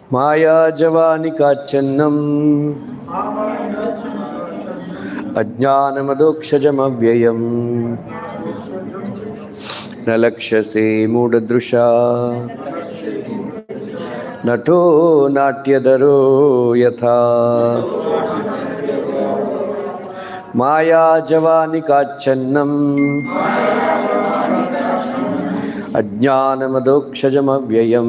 Maya javani kachannam ajnanam adokshajam avyayam nalakshase mudadrusha nato natyadaro yatha. Maya javani kachannam ajnanam adokshajam avyayam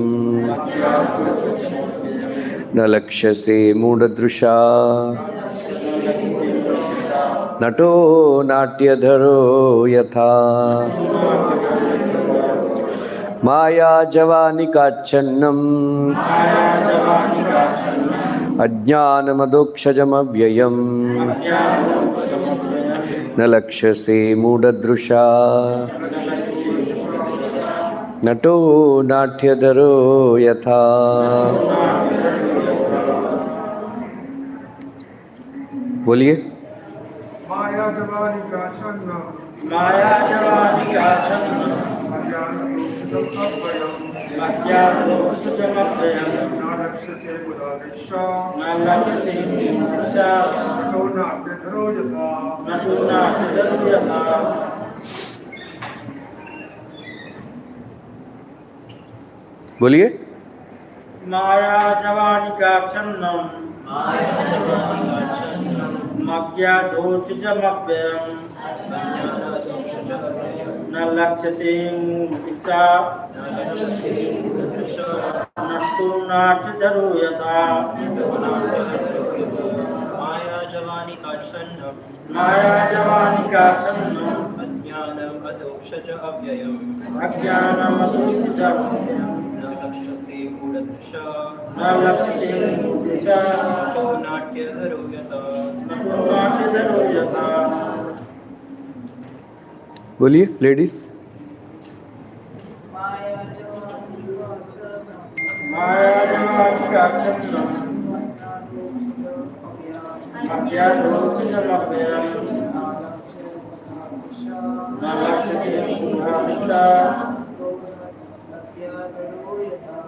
nalakshase mudadrusha nato natyadharo yatha. Maya javani kachannam ajnanam adokshajam avyayam nalakshase mudadrusha nato natyadharo yatha. बोलिए। माया जवानी का छन्नम माया जवानी का छन्नम अज्ञानदोषजमभयम् नालक्ष्यसे बुधादिशा नालक्ष्यसे मुदृशा नतो नाट्यधरो यथा नतो नाट्यधरो यथा। बोलिए। माया जवानी का छन्नम अज्ञानदोषजमभयम् नालक्ष्यसे मुदृशा नतो नाट्यधरो यथा। माया जवानी का छन्नम माया जवानी का छन्नम अज्ञानम अदोषज अव्ययम् अज्ञानम अदोषजमभयम् नलक्ष्यसे मूढदृशा नालक्ष्यसे मुदृशा नतो नाट्यधरो यथा। नतो नाट्यधरो यथा। बोलिए लेडीज। माया जवानी का छन्नम अज्ञानदोषजमभयम् नालक्ष्यसे मुदृशा नतो नाट्यधरो यथा।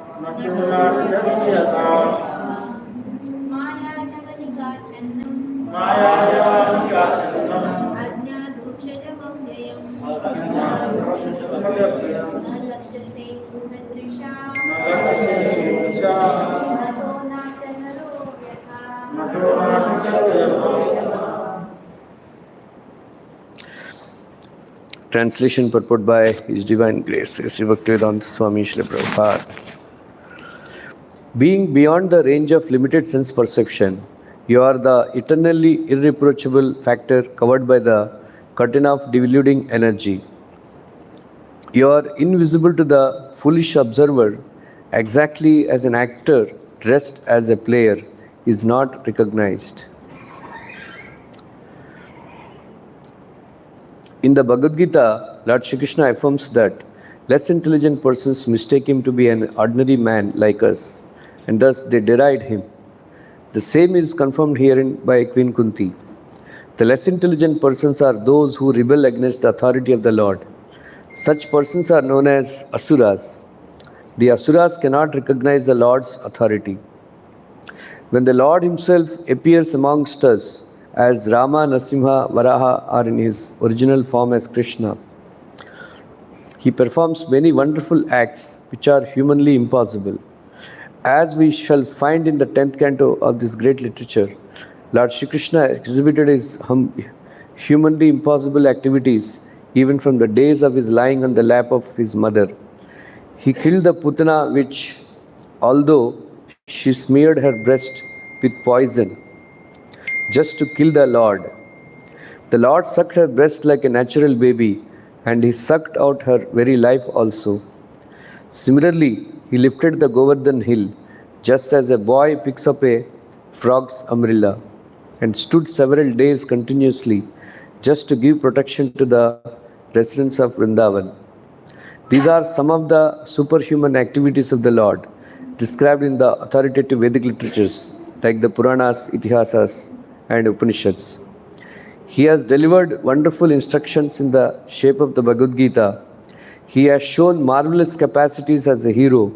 माया जवानी का छन्नम माया जवानी का छन्नम अज्ञानदोषजमव्ययम् अज्ञानदोषजमभयम् नलक्ष्यसे मूढदृशा नालक्ष्यसे मुदृशा नतो नाट्यधरो यथा। नतो नाट्यधरो यथा। Translation purport by His Divine Grace, Sri Bhaktivedanta Swami Srila Prabhupada. Being beyond the range of limited sense perception, you are the eternally irreproachable factor covered by the curtain of deluding energy. You are invisible to the foolish observer, exactly as an actor dressed as a player is not recognized. In the Bhagavad Gita, Lord Shri Krishna affirms that less intelligent persons mistake him to be an ordinary man like us, and thus they deride him. The same is confirmed herein by Queen Kunti. The less intelligent persons are those who rebel against the authority of the Lord. Such persons are known as asuras. The asuras cannot recognize the Lord's authority. When the Lord himself appears amongst us as Rama, Narasimha, Varaha, or in his original form as Krishna, he performs many wonderful acts which are humanly impossible. As we shall find in the 10th canto of this great literature, Lord Shri Krishna exhibited his humanly impossible activities even from the days of his lying on the lap of his mother. He killed the Putana witch, although she smeared her breast with poison just to kill the Lord. The Lord sucked her breast like a natural baby, and he sucked out her very life also. Similarly, he lifted the Govardhan hill, just as a boy picks up a frog's umbrella, and stood several days continuously just to give protection to the residents of Vrindavan. These are some of the superhuman activities of the Lord, described in the authoritative Vedic literatures like the Puranas, Itihasas, and Upanishads. He has delivered wonderful instructions in the shape of the Bhagavad Gita. He has shown marvelous capacities as a hero,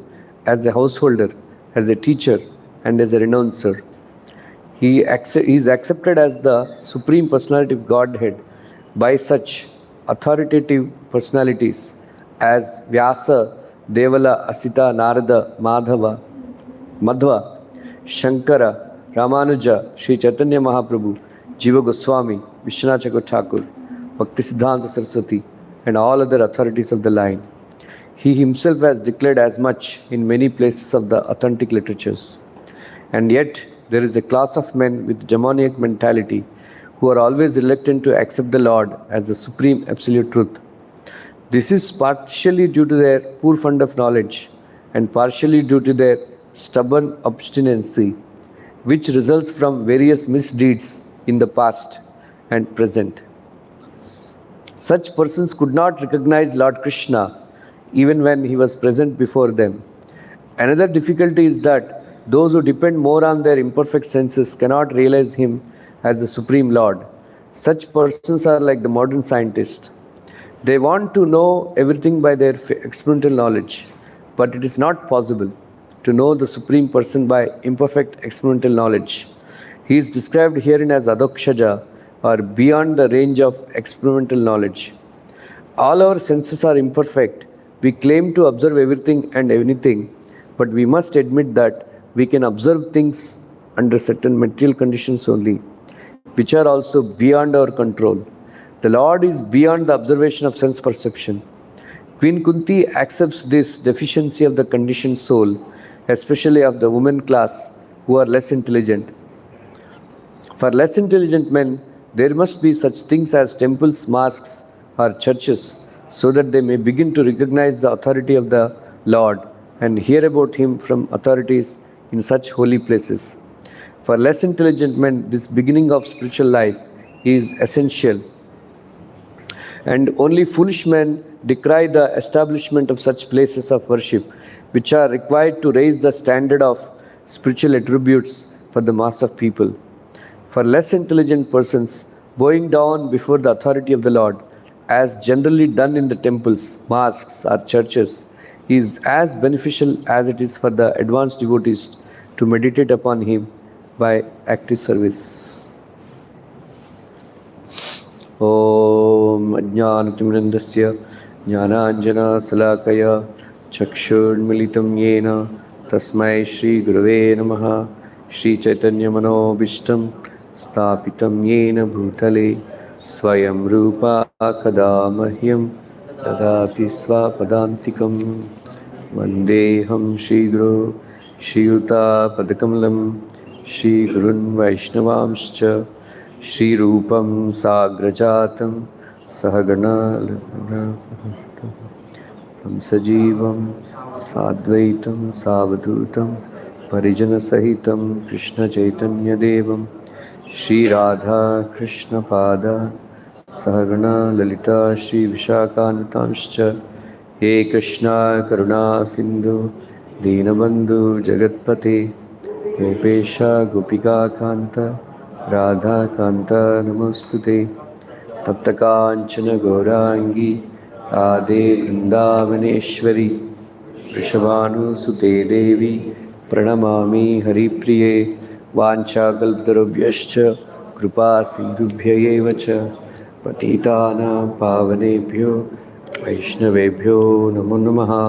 as a householder, as a teacher and as a renouncer. He is accepted as the Supreme Personality of Godhead by such authoritative personalities as Vyasa, Devala, Asita, Narada, Madhva, Shankara, Ramanuja, Sri Chaitanya Mahaprabhu, Jiva Goswami, Vishwanath Chakravarti Thakur, Bhaktisiddhanta Saraswati, and all other authorities of the line. He himself has declared as much in many places of the authentic literatures. And yet, there is a class of men with demoniac mentality who are always reluctant to accept the Lord as the supreme absolute truth. This is partially due to their poor fund of knowledge and partially due to their stubborn obstinacy, which results from various misdeeds in the past and present. Such persons could not recognize Lord Krishna even when he was present before them. Another difficulty is that those who depend more on their imperfect senses cannot realize him as the Supreme Lord. Such persons are like the modern scientist. They want to know everything by their experimental knowledge, but it is not possible to know the Supreme Person by imperfect experimental knowledge. He is described herein as Adokshaja, or beyond the range of experimental knowledge. All our senses are imperfect. We claim to observe everything and anything, but we must admit that we can observe things under certain material conditions only, which are also beyond our control. The Lord is beyond the observation of sense perception. Queen Kunti accepts this deficiency of the conditioned soul, especially of the women class who are less intelligent. For less intelligent men, there must be such things as temples, mosques, or churches, so that they may begin to recognize the authority of the Lord and hear about him from authorities in such holy places. For less intelligent men, this beginning of spiritual life is essential, and only foolish men decry the establishment of such places of worship, which are required to raise the standard of spiritual attributes for the mass of people. For less intelligent persons, bowing down before the authority of the Lord, as generally done in the temples, mosques, or churches, is as beneficial as it is for the advanced devotees to meditate upon him by active service. Om Ajnanatimrandasya Jnananjana Salakaya Chakshurmilitam Yena Tasmai Shri Gurave Namaha Shri Chaitanya Manobishtam Stapitam Yena Bhutale Swayam Rupa Kadamahyam Dadati Swapadantikam Vandeham Shri Guru Shri Yuta Padakamalam Shri Gurun Vaishnavamscha Shri Rupam Sagrajatam Sahagana Samsajivam Sadvaitam Savadutam Parijana Sahitam Krishna Chaitanya Devam Shri Radha Krishna Pada Sahagana Lalita Shri Vishakanatamscha He Krishna Karuna Sindhu Dinabandhu Jagatpate Gopesha Gopika Kanta Radha Kanta Namostute Taptakanchana Gaurangi Ade Vrindavaneshwari Vrishabhanu Sute Devi Pranamami Haripriye Vancha Kalptarubhyascha Kripa Sindhubhya Evacha Patitanam Pavanebhyo Vaishnavebhyo Namo Namaha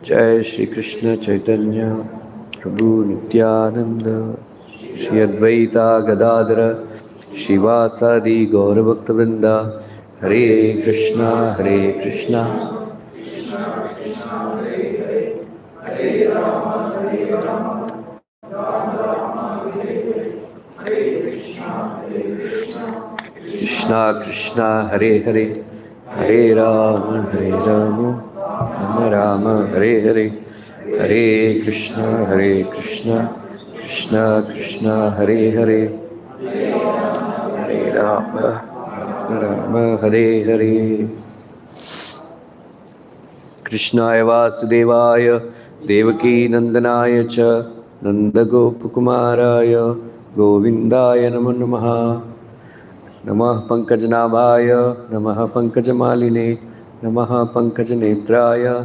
Jai Shri Krishna Chaitanya Prabhu Nityananda Shri Advaita Gadadhara Shivasadi Gaura Bhakta Vrinda Hare Krishna Hare Krishna Krishna Krishna Hare Hare Hare Rama Rama Rama Hare Hare Hare Krishna Krishna Krishna Hare Hare Hare Rama Rama Hare Hare Krishnaya Vasudevaya Devaki Nandanaya Cha Nandagopakumaraya Govindaya Namo Namaha Namah Pankajnabhaya Namah Pankajamaline Namah Pankajanetraya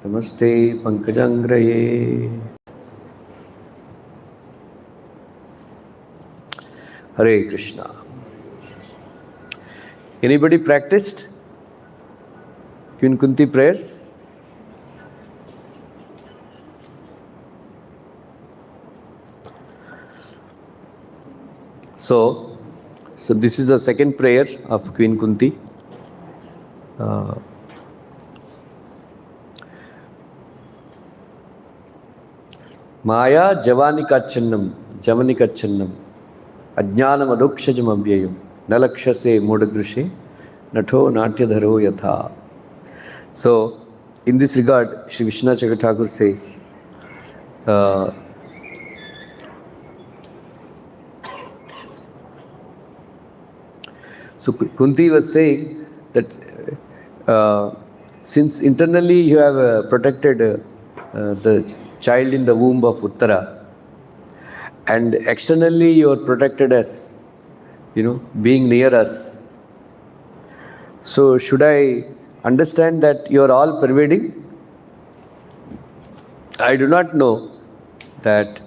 Namaste Pankajangraye. Hare Krishna. Anybody practiced Queen Kunti prayers? So this is the second prayer of Queen Kunti. Maya Javanikachannam Ajnanam Adokshajam Avyayam Nalakshase Modadrishe Natho Natyadharo Yatha. So, in this regard, Sri Vishwanath Chakravarti Thakur says, so Kunti was saying that since internally you have protected the child in the womb of Uttara, and externally you are protected as, being near us. So should I understand that you are all pervading? I do not know that.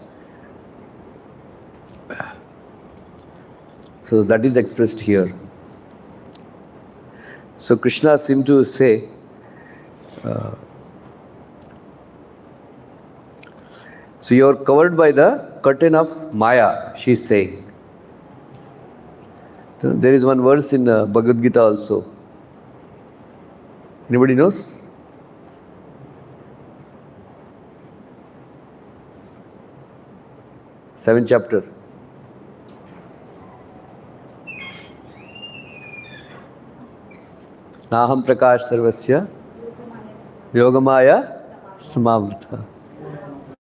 So that is expressed here. So Krishna seemed to say, so you are covered by the curtain of Maya, she is saying. So there is one verse in Bhagavad Gita also. Anybody knows? Seventh chapter. Naham prakash sarvasya yogamaya samavritha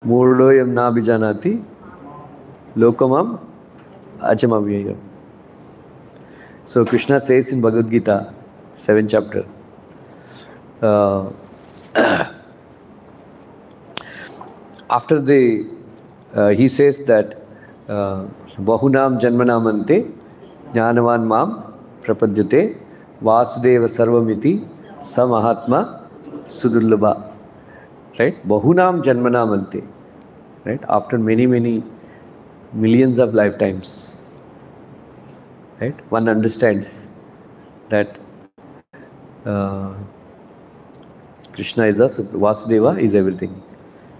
murdoyam na bijanati lokamam achamavyayam. So Krishna says in Bhagavad Gita, 7th chapter, after he says that bahunam janmanamante jnanavan mam prapadyate vasudeva sarvamiti samahatma sudurlabha. Right? Bahunam janmanamante. Right? After many millions of lifetimes. Right? One understands that Krishna is the Vasudeva is everything.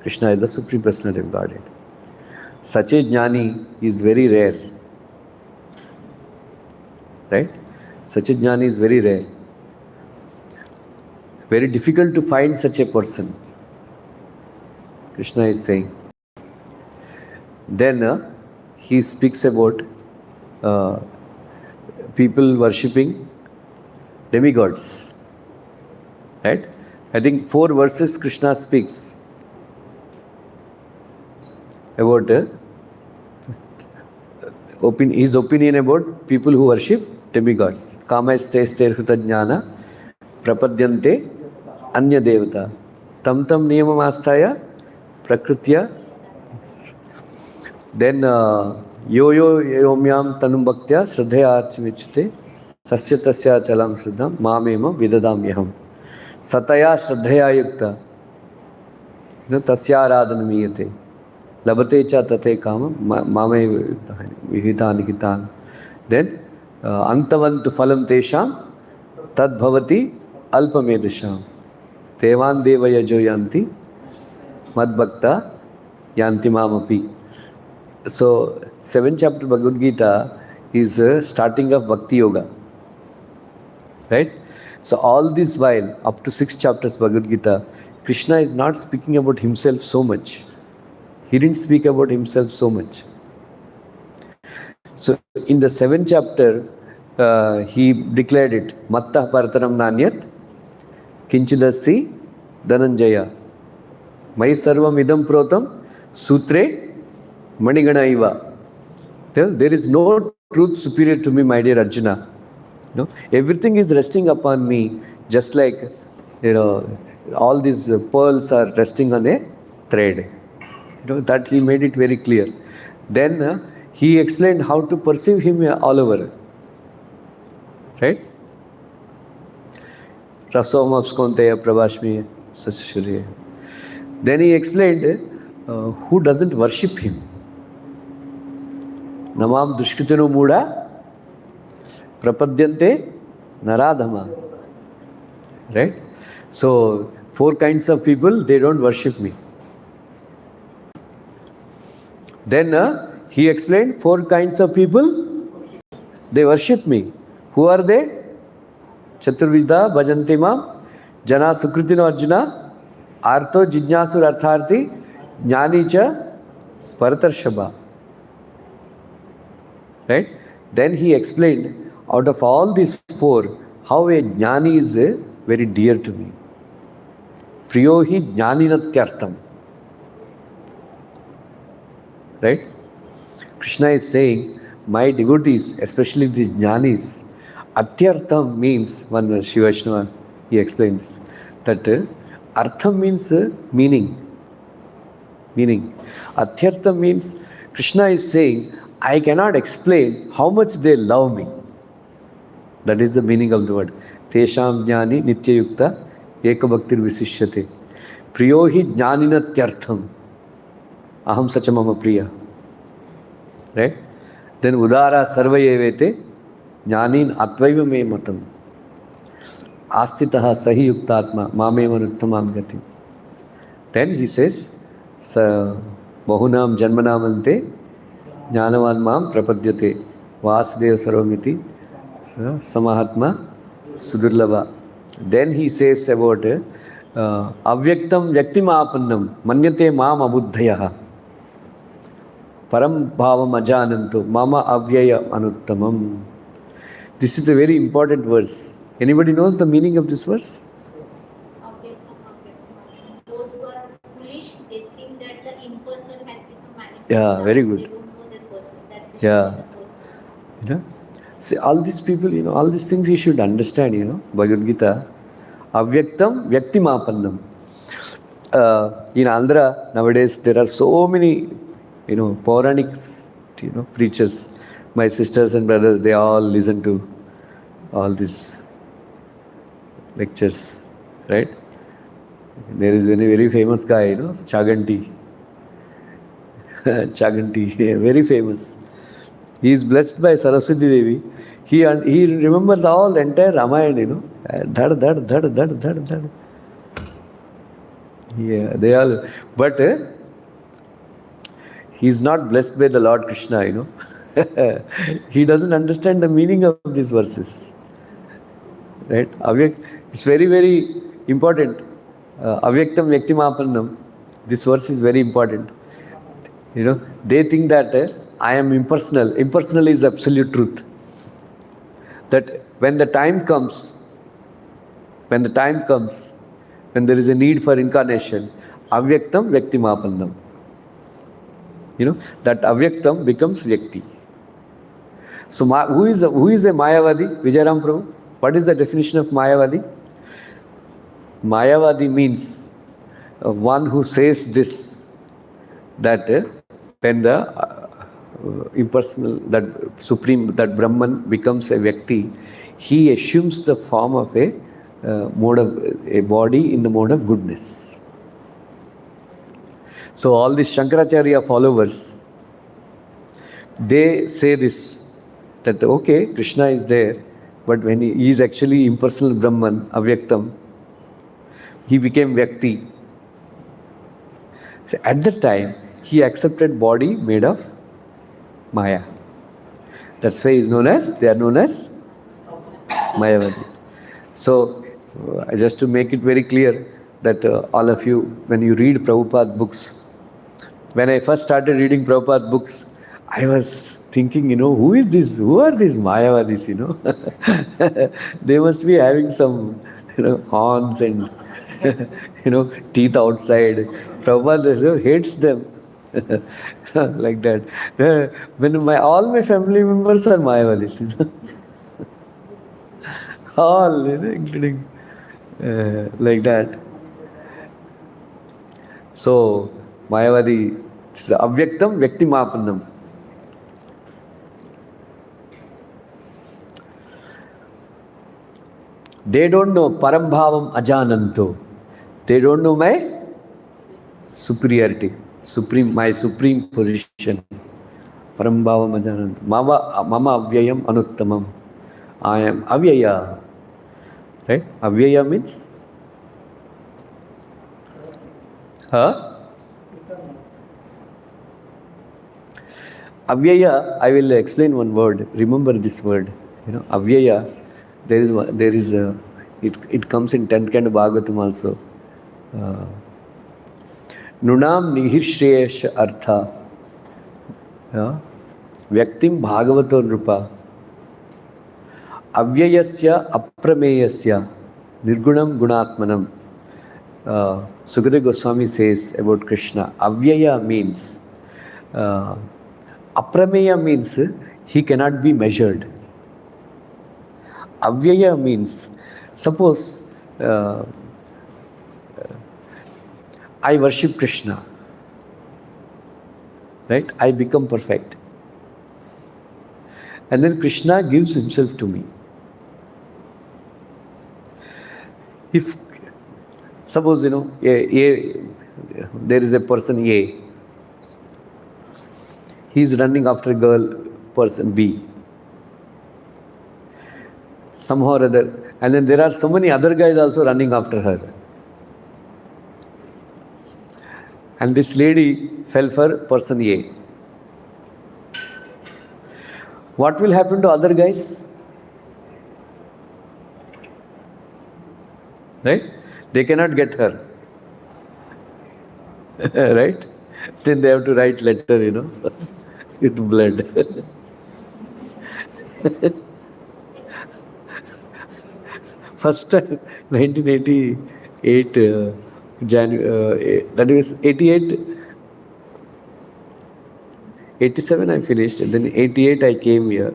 Krishna is the Supreme Personality of Godhead. Such a jnani is very rare. Right? Such a jnani is very rare. Very difficult to find such a person. Krishna is saying. Then he speaks about people worshipping demigods. Right? I think 4 verses Krishna speaks about his opinion about people who worship demigods. Kamaistester hutajnana prapadyante anya devata tam niyamam asthaya prakritya. Then yo yomyam tanum bhaktya shraddhaya archimichute tasya chalam shraddham mamema vidadamyaham sataya shraddhaya yukta tasya aradhanamiyate labate cha tate kama mame vihitan hitan. Then antavantu phalam tesham tad bhavati alpamedasham tevan devaya jo yanti mad bhakta yanti mamapi. So 7th chapter Bhagavad Gita is starting of Bhakti Yoga. Right? So all this while, up to 6 chapters Bhagavad Gita, Krishna is not speaking about himself so much. He didn't speak about himself so much. So in the 7th chapter, he declared it, Mattah Parataram Nanyat Kinchidasti Dhananjaya Mai Sarvam Idam Protam Sutre Manigana Iva. There is no truth superior to me, my dear Arjuna. Everything is resting upon me, just like all these pearls are resting on a thread. That he made it very clear. Then he explained how to perceive him all over. Right? Rasomapskonteya prabhashmi sasashurya. Then he explained who doesn't worship him. Namam Dushkritino Muda Prapadyante Naradhama. Right? So, 4 kinds of people, they don't worship me. Then he explained 4 kinds of people, they worship me. Who are they? Chaturvidha bhajanti mam, jana sukritino arjuna, artho jijnasur artharthi, jnani cha paratarshaba. Right? Then he explained, out of all these 4, how a jnani is very dear to me. Priyohi jnaninatyartham. Right? Krishna is saying, my devotees, especially these jnanis, atyartham means, one Shiva Vaishnava, he explains that artham means meaning. Meaning. Atyartham means, Krishna is saying, I cannot explain how much they love me. That is the meaning of the word. Tesham jnani nityayukta ekabhaktir visishyate. Priyohi jnaninatyartham. Aham sacha mama priya. Right? Then udara sarvayevete jnanin atvaiva me matam. Astitaha sahi yuktatma mameva uttamam gati. Then he says, bahunam janmanamante jnanavan mam prapadyate vasudeva sarvamiti samahatma sudurlava. Then he says about avyaktam vyaktimapannam manyate mam abuddhayaha param bhavam ajananto mama avyaya anuttamam. This is a very important verse. Anybody knows the meaning of this verse? Those who are foolish, they think that the impersonal has become manifest. Yeah, very good. They don't know that person. That Krishna Yeah. is the person. You know? See, all these people, all these things you should understand, Bhagavad Gita. Avyaktam vyaktimapannam. In Andhra, nowadays, there are so many, Pauranics, preachers. My sisters and brothers, they all listen to all these lectures, right? There is a very famous guy, Chaganti. Chaganti, very famous. He is blessed by Saraswati Devi. He remembers all entire Ramayana, Dhad, dhad, dhad, dhad, dhad, dhad. Yeah, they all, but he is not blessed by the Lord Krishna, He doesn't understand the meaning of these verses. Right? It's very, very important. Avyaktam vyaktimapannam. This verse is very important. They think that I am impersonal. Impersonal is absolute truth. That when the time comes, when there is a need for incarnation, avyaktam vyaktimapannam. That avyaktam becomes vyakti. So who is a Mayavadi? Vijayaram Prabhu? What is the definition of Mayavadi? Mayavadi means one who says this, that when the impersonal, that supreme, that Brahman becomes a Vyakti, he assumes the form of a body in the mode of goodness. So all these Shankaracharya followers, they say this, that okay, Krishna is there, but when he is actually impersonal Brahman, Avyaktam, he became Vyakti. So at that time, he accepted body made of Maya. That's why they are known as Mayavadi. So, just to make it very clear that all of you, when you read Prabhupada books, when I first started reading Prabhupada books, I was thinking, who are these Mayavadis, They must be having some, horns and, teeth outside. Prabhupada hates them. Like that. When all my family members are Mayavadis, all, including like that. So, Mayavadi, avyaktam vyaktimapannam. They don't know parambhavam ajananto. They don't know my superiority, my supreme position. param bhavam ajanant. Mama avyayam anuttamam. I am avyaya. Right? Avyaya means? Huh? Avyaya, I will explain one word. Remember this word. Avyaya, there is a, it comes in 10th kind of Bhagavatam also. Nunam nihirshreyash artha. Vyaktim Bhagavato Nrupa. Avyayasya aprameyasya nirgunam gunatmanam. Sukadeva Goswami says about Krishna, Avyaya means, Aprameya means he cannot be measured. Avyaya means, suppose I worship Krishna, right? I become perfect. And then Krishna gives himself to me. If, suppose, there is a person A, he is running after person B. Somehow or other. And then there are so many other guys also running after her. And this lady fell for person A. What will happen to other guys? Right? They cannot get her. Right? Then they have to write letter, with blood. First time, 1988, that is 88, 87 I finished, and then 88 I came here.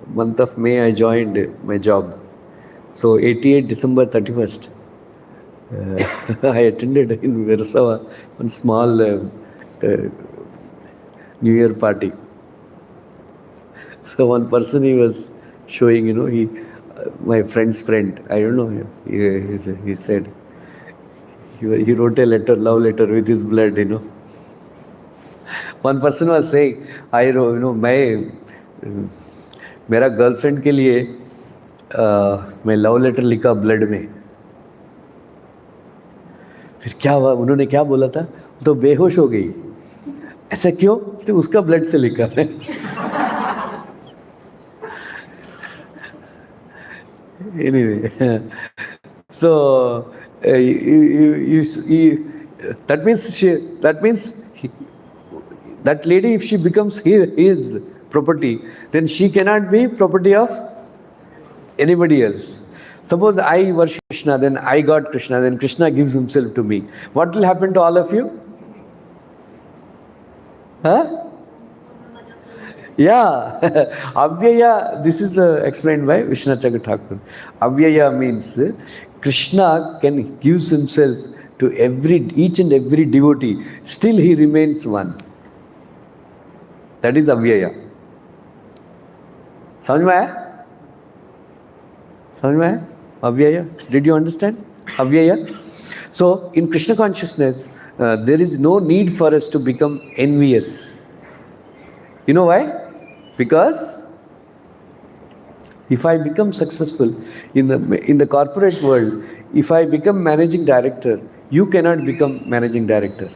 Month of May I joined my job. So 88 December 31st, I attended in Versava one small New Year party. So one person he was showing, my friend's friend, I don't know, he said, he wrote a letter, love letter with his blood, One person was saying, I wrote, मेरा girlfriend के लिए मैं love letter लिखा blood में. फिर क्या हुआ, उन्होंने क्या बोला था, तो बेहोश हो गई. ऐसा क्यों? तो उसका ब्लड से लिखा है. Anyway, so that means that lady, if she becomes his property, then she cannot be property of anybody else. Suppose I worship Krishna, then I got Krishna, then Krishna gives himself to me. What will happen to all of you? Huh? Yeah, Avyaya, this is explained by Vishnu Chakra Thakur. Avyaya means Krishna can give himself to each and every devotee, still he remains one. That is Avyaya. समझ में आया? समझ में आया? Avyaya. Did you understand? Avyaya. So in Krishna consciousness, there is no need for us to become envious. You know why? Because if I become successful in the corporate world, if I become managing director, you cannot become managing director.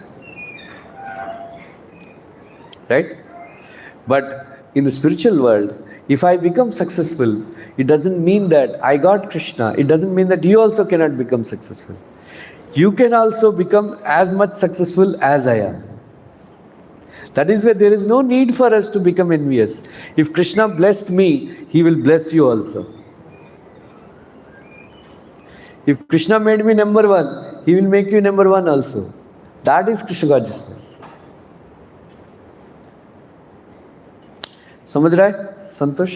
Right? But in the spiritual world, if I become successful, it doesn't mean that I got Krishna. It doesn't mean that you also cannot become successful. You can also become as much successful as I am. That is why there is no need for us to become envious. If Krishna blessed me, he will bless you also. If Krishna made me number one, he will make you number one also. That is Krishna consciousness. समझ रहा है संतोष?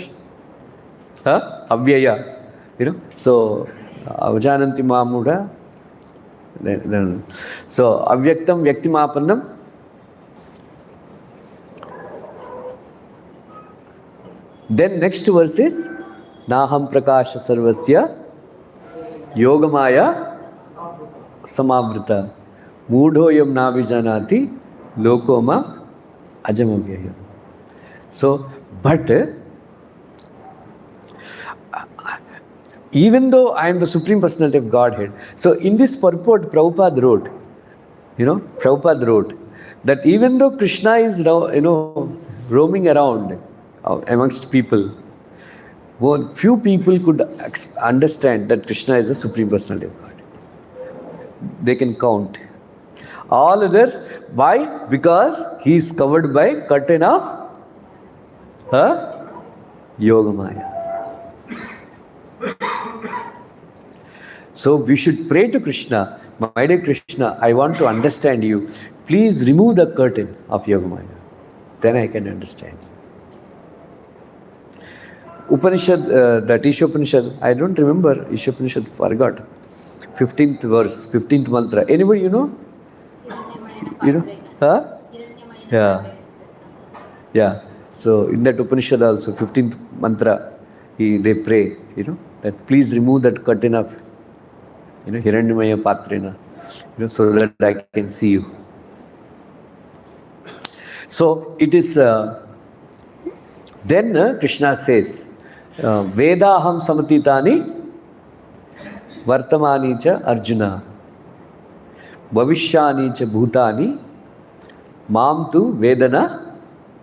हाँ, अव्यया, so avjananti mamudha. So avyaktam vyaktimapannam. Then next verse is Naham prakasha sarvasya yogamaya samavrita mudhoyam navijanati lokoma Ajam Avyayam. So, but even though I am the Supreme Personality of Godhead, so in this purport Prabhupada wrote, Prabhupada wrote that even though Krishna is, roaming around amongst people, few people could understand that Krishna is the Supreme Personality of God. They can count. All others, why? Because he is covered by curtain of Yogamaya. So we should pray to Krishna, my dear Krishna, I want to understand you. Please remove the curtain of Yogamaya. Then I can understand. Upanishad, that Ishopanishad, I don't remember Ishopanishad, forgot. 15th verse, 15th mantra. Anybody you know? You know? Huh? Yeah. Yeah. So in that Upanishad also, 15th mantra, they pray, that please remove that curtain of, Hiranyamaya Patrena, so that I can see you. So it is, then Krishna says, Vedaham samatitani vartamani cha Arjuna bhavishyani cha bhutani mam tu vedana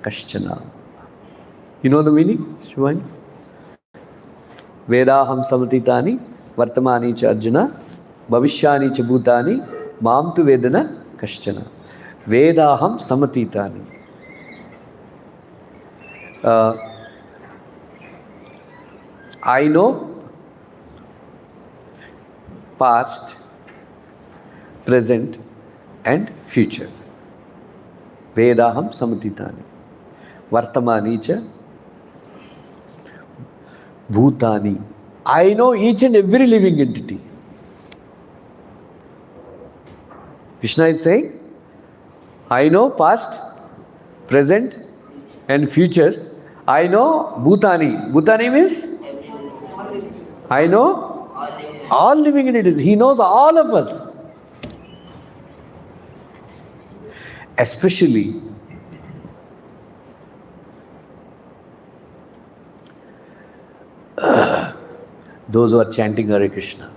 kaschana. You know the meaning, Shivani? Vedaham samatitani vartamani cha Arjuna bhavishyani cha bhutani mam tu vedana kaschana. Vedaham samatitani. I know past, present and future. Vedaham samatitani. Vartamani cha bhutani. I know each and every living entity. Krishna is saying, I know past, present and future. I know bhutani. Bhutani means? I know all living entities. He knows all of us. Especially those who are chanting Hare Krishna.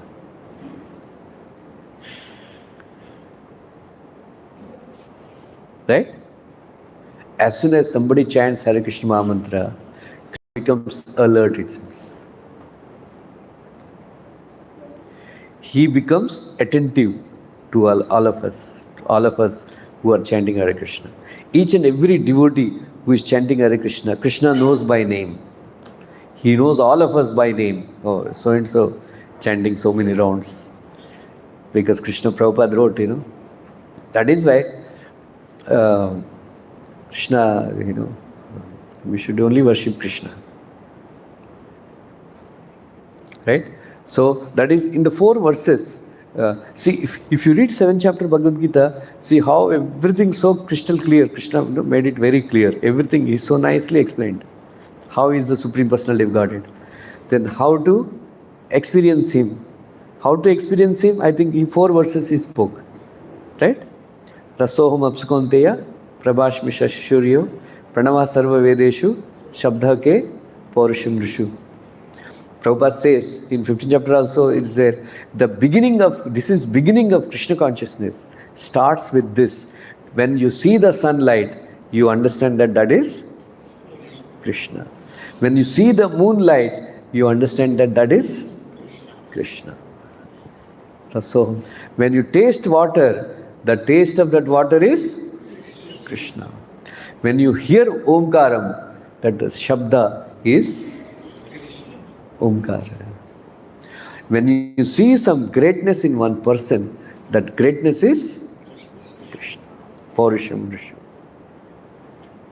Right? As soon as somebody chants Hare Krishna Mahamantra, becomes alert, it seems. He becomes attentive to all of us who are chanting Hare Krishna. Each and every devotee who is chanting Hare Krishna, Krishna knows by name. He knows all of us by name. Oh, so and so chanting so many rounds. Because Krishna Prabhupada wrote, That is why Krishna, we should only worship Krishna. Right? So that is in the 4 verses. See, if you read 7th chapter Bhagavad Gita, see how everything so crystal clear. Krishna made it very clear. Everything is so nicely explained. How is the Supreme Personality of Godhead? Then how to experience Him. How to experience Him? I think in 4 verses He spoke. Right? Rasoham apsukonteya prabhashmisha shishuryo pranava sarva vedeshu shabdha ke paurusham rishu. Prabhupada says in 15th chapter also it is there, beginning of Krishna consciousness starts with this. When you see the sunlight, you understand that is Krishna. When you see the moonlight, you understand that is Krishna. So when you taste water, the taste of that water is Krishna. When you hear Omkaram, that the Shabda is Omkara. When you see some greatness in one person, that greatness is Krishna. Paurusham Rishu.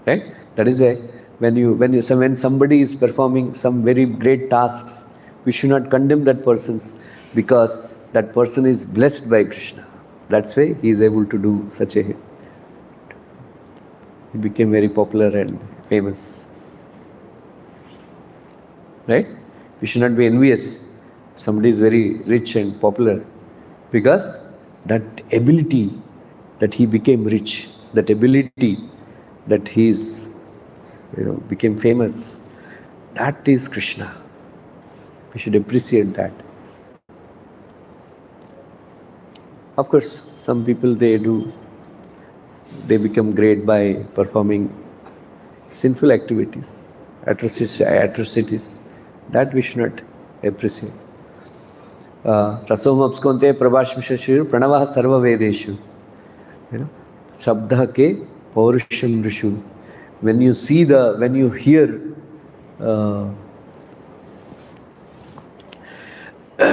Right? That is why when somebody is performing some very great tasks, we should not condemn that person because that person is blessed by Krishna. That's why he is able to do such a. He became very popular and famous. Right? We should not be envious. Somebody is very rich and popular because that ability that he became rich, that ability that he is, became famous. That is Krishna. We should appreciate that. Of course, some people they become great by performing sinful activities, atrocities. That we should not appreciate. Rasom apskonte prabhashmishashiru pranavah sarva vedeshu. Shabda ke paurusham rishu. When you hear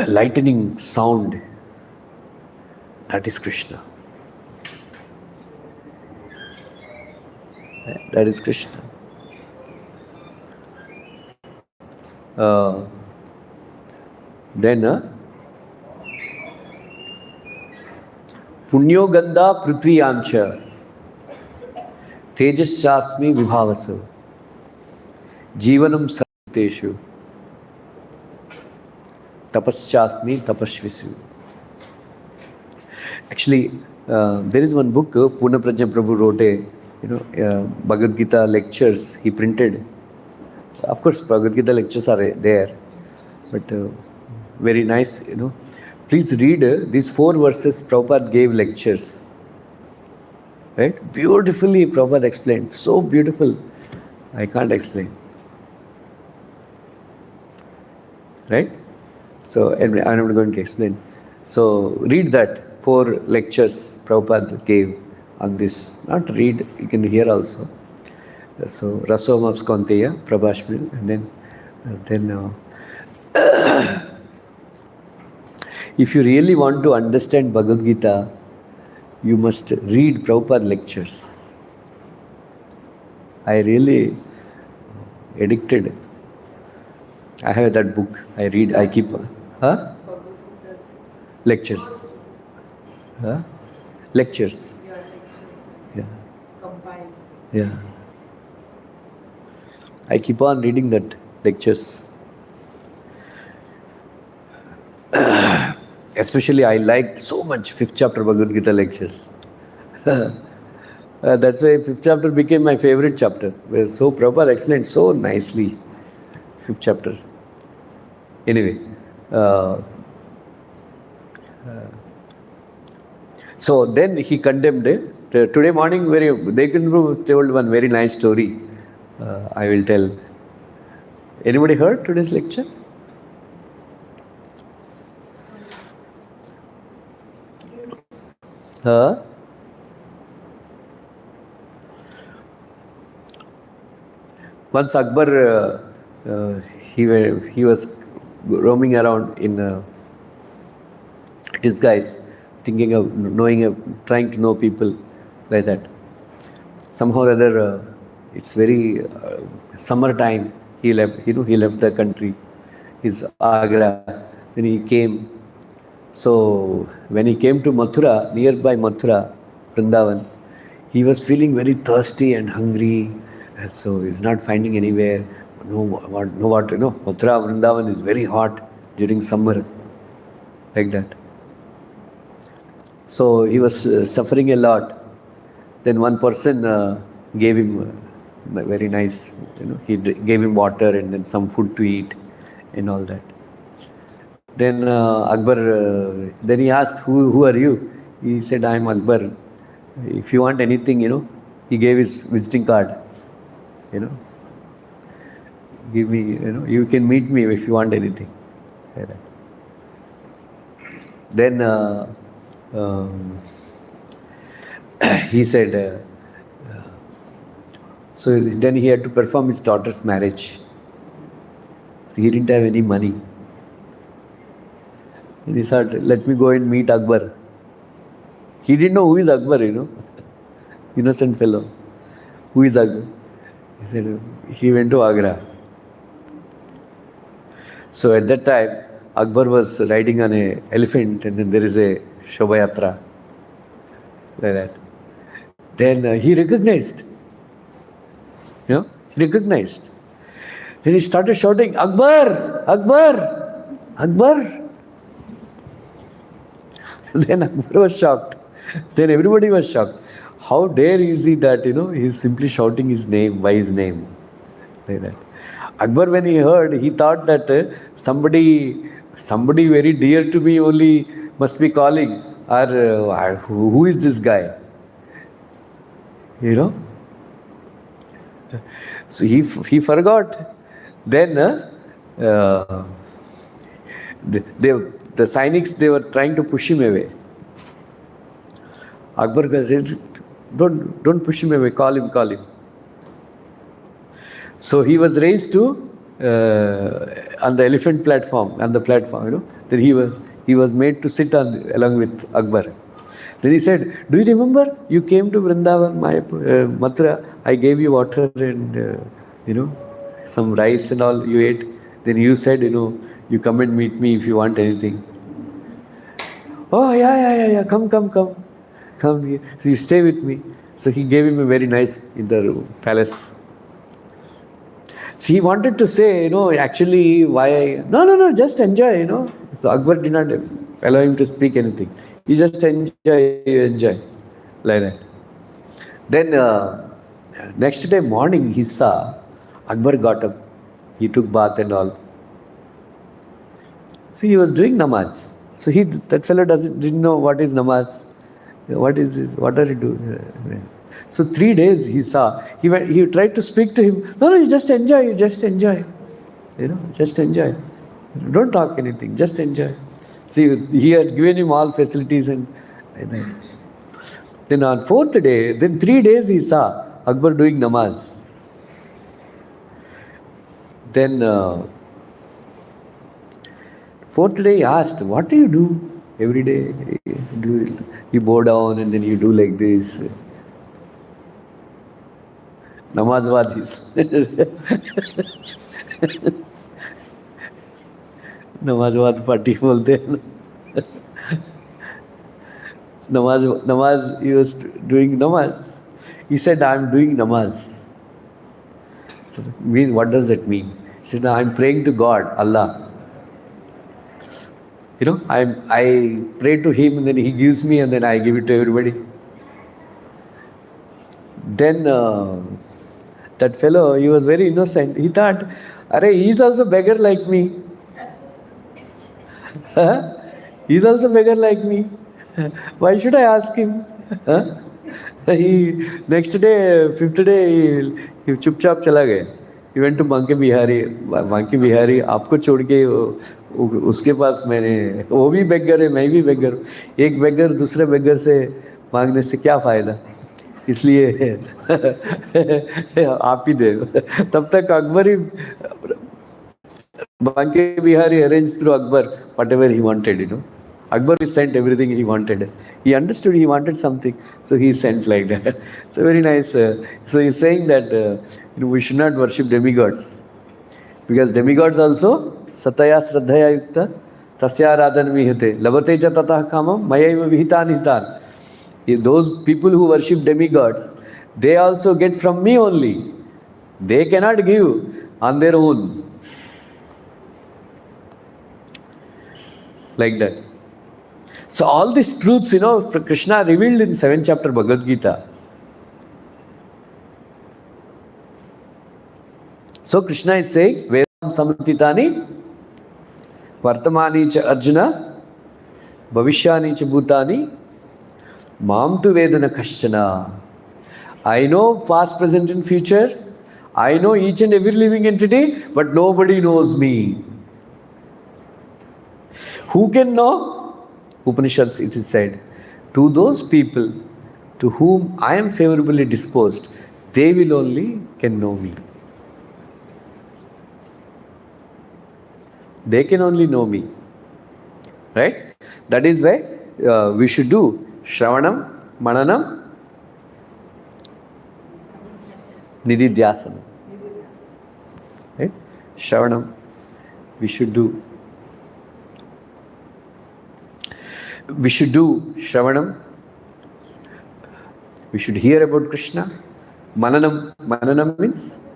lightning sound, that is Krishna. That is Krishna. Then Punyo Gandha Prithviyamcha Tejasyasmi Vibhavasu Jivanam Sarviteshu Tapaschasmi Tapashvisu. Actually, there is one book, Puna Prajna Prabhu wrote Bhagavad Gita lectures he printed. Of course, Bhagavad Gita lectures are there, but very nice, Please read these 4 verses Prabhupada gave lectures. Right? Beautifully Prabhupada explained. So beautiful. I can't explain. Right? So, anyway, I'm not going to explain. So, read that 4 lectures Prabhupada gave on this. Not read, you can hear also. So, Rasom Apskonteya, Prabhashmil, and then if you really want to understand Bhagavad Gita, you must read Prabhupada lectures. I really addicted. I have that book. I read, I keep. Lectures. Lectures. Yeah. Combined. Yeah. I keep on reading that lectures. Especially I liked so much 5th chapter Bhagavad Gita lectures. That's why 5th chapter became my favorite chapter. So Prabhupada explained so nicely 5th chapter. Anyway, so then he condemned it. Today morning, they told one very nice story. I will tell. Anybody heard today's lecture? Once Akbar, he was roaming around in disguise, thinking of trying to know people like that. Somehow or other, it's very summertime. He left. He left the country. His Agra. Then he came. So when he came to Mathura, nearby Mathura, Vrindavan, he was feeling very thirsty and hungry. And so he's not finding anywhere. Mathura, Vrindavan is very hot during summer, like that. So he was suffering a lot. Then one person gave him very nice, he gave him water and then some food to eat and all that. Then Akbar, then he asked, who are you? He said, I am Akbar. If you want anything, he gave his visiting card. Give me, you can meet me if you want anything. Like that. Then he said, so then he had to perform his daughter's marriage. So he didn't have any money. And he thought, let me go and meet Akbar. He didn't know who is Akbar, innocent fellow. Who is Akbar? He said, he went to Agra. So at that time, Akbar was riding on an elephant and then there is a Shobha Yatra. Like that. Then he recognized. He recognized. Then he started shouting, Akbar! Akbar! Akbar! Then Akbar was shocked. Then everybody was shocked. How dare is he that, he's simply shouting his name by his name. Like that. Akbar, when he heard, he thought that somebody very dear to me only must be calling. Or who is this guy? So he forgot. Then the Sainiks, they were trying to push him away. Akbar said, don't push him away, call him. So he was raised to on the elephant platform, Then he was made to sit along with Akbar. Then he said, do you remember you came to Vrindavan, Mathura, I gave you water and some rice and all you ate. Then you said, you come and meet me if you want anything. Oh, yeah, come here. So you stay with me. So he gave him a very nice in the palace. So he wanted to say, actually why no, just enjoy, So Akbar did not allow him to speak anything. You just enjoy, like that. Then next day morning he saw Akbar got up. He took bath and all. See, he was doing namaz. So that fellow didn't know what is namaz. What is this? What are you doing? So 3 days he saw. He tried to speak to him. No, you just enjoy. Just enjoy. Don't talk anything. Just enjoy. See, he had given him all facilities and like that. Then on 4th day, then 3 days he saw Akbar doing namaz. Then 4th day he asked, what do you do every day? You bow down and then you do like this. Namazwadis. Namazwad party bolte hain. Namaz, he was doing namaz. He said, I am doing namaz. So, what does that mean? He said, I am praying to God, Allah. I pray to him and then he gives me and then I give it to everybody. Then that fellow, he was very innocent. He thought, he is also beggar like me. He is also beggar like me. Why should I ask him? Next day, 5th day, he chupchap chala gaya. He went to Banke Bihari. Banke Bihari, आपको छोड़ के उसके पास मैंने, वो भी बेगर है, मैं भी बेगर हूँ. एक बेगर दूसरे बेगर से मांगने से क्या फायदा? इसलिए आप ही दे. तब तक अकबर ही Banke Bihari arranged through Akbar whatever he wanted, Akbar sent everything he wanted. He understood he wanted something, so he sent like that. So very nice. So he's saying that we should not worship demigods, because demigods also sataya shraddhaya yukta tasya radhan vihate labate cha tatah kamam mayaiva vihitan hitan. Those people who worship demigods, they also get from me only. They cannot give on their own. Like that. So all these truths, Krishna revealed in 7th chapter Bhagavad Gita. So Krishna is saying, Vedam samatitani, vartamani cha arjuna, bhavishyani cha bhutani, mam tu vedana kaschana. I know past, present and future. I know each and every living entity, but nobody knows me. Who can know? Upanishads, it is said, to those people to whom I am favorably disposed, they will only can know me. They can only know me. Right? That is why we should do Shravanam, Mananam, Nididhyasanam. Right? Shravanam, we should do. We should do Shravanam. We should hear about Krishna. Mananam. Mananam means?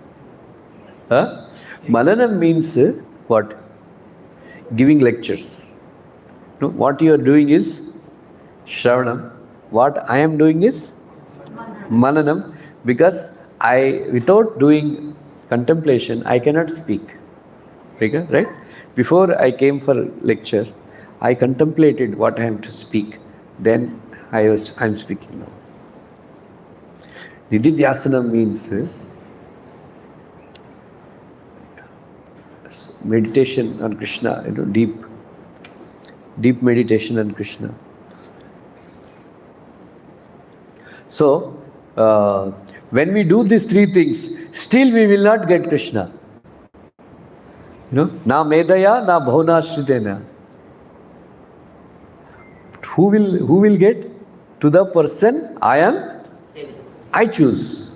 Mananam means what? Giving lectures. No, what you are doing is Shravanam. What I am doing is Mananam, because without doing contemplation, I cannot speak. Right? Before I came for lecture, I contemplated what I am to speak. Then I'm speaking now. Nididhyasana means meditation on Krishna, deep meditation on Krishna. So, when we do these three things, still we will not get Krishna. Na medaya, na bhavna shritena. Who will get? To the person I choose.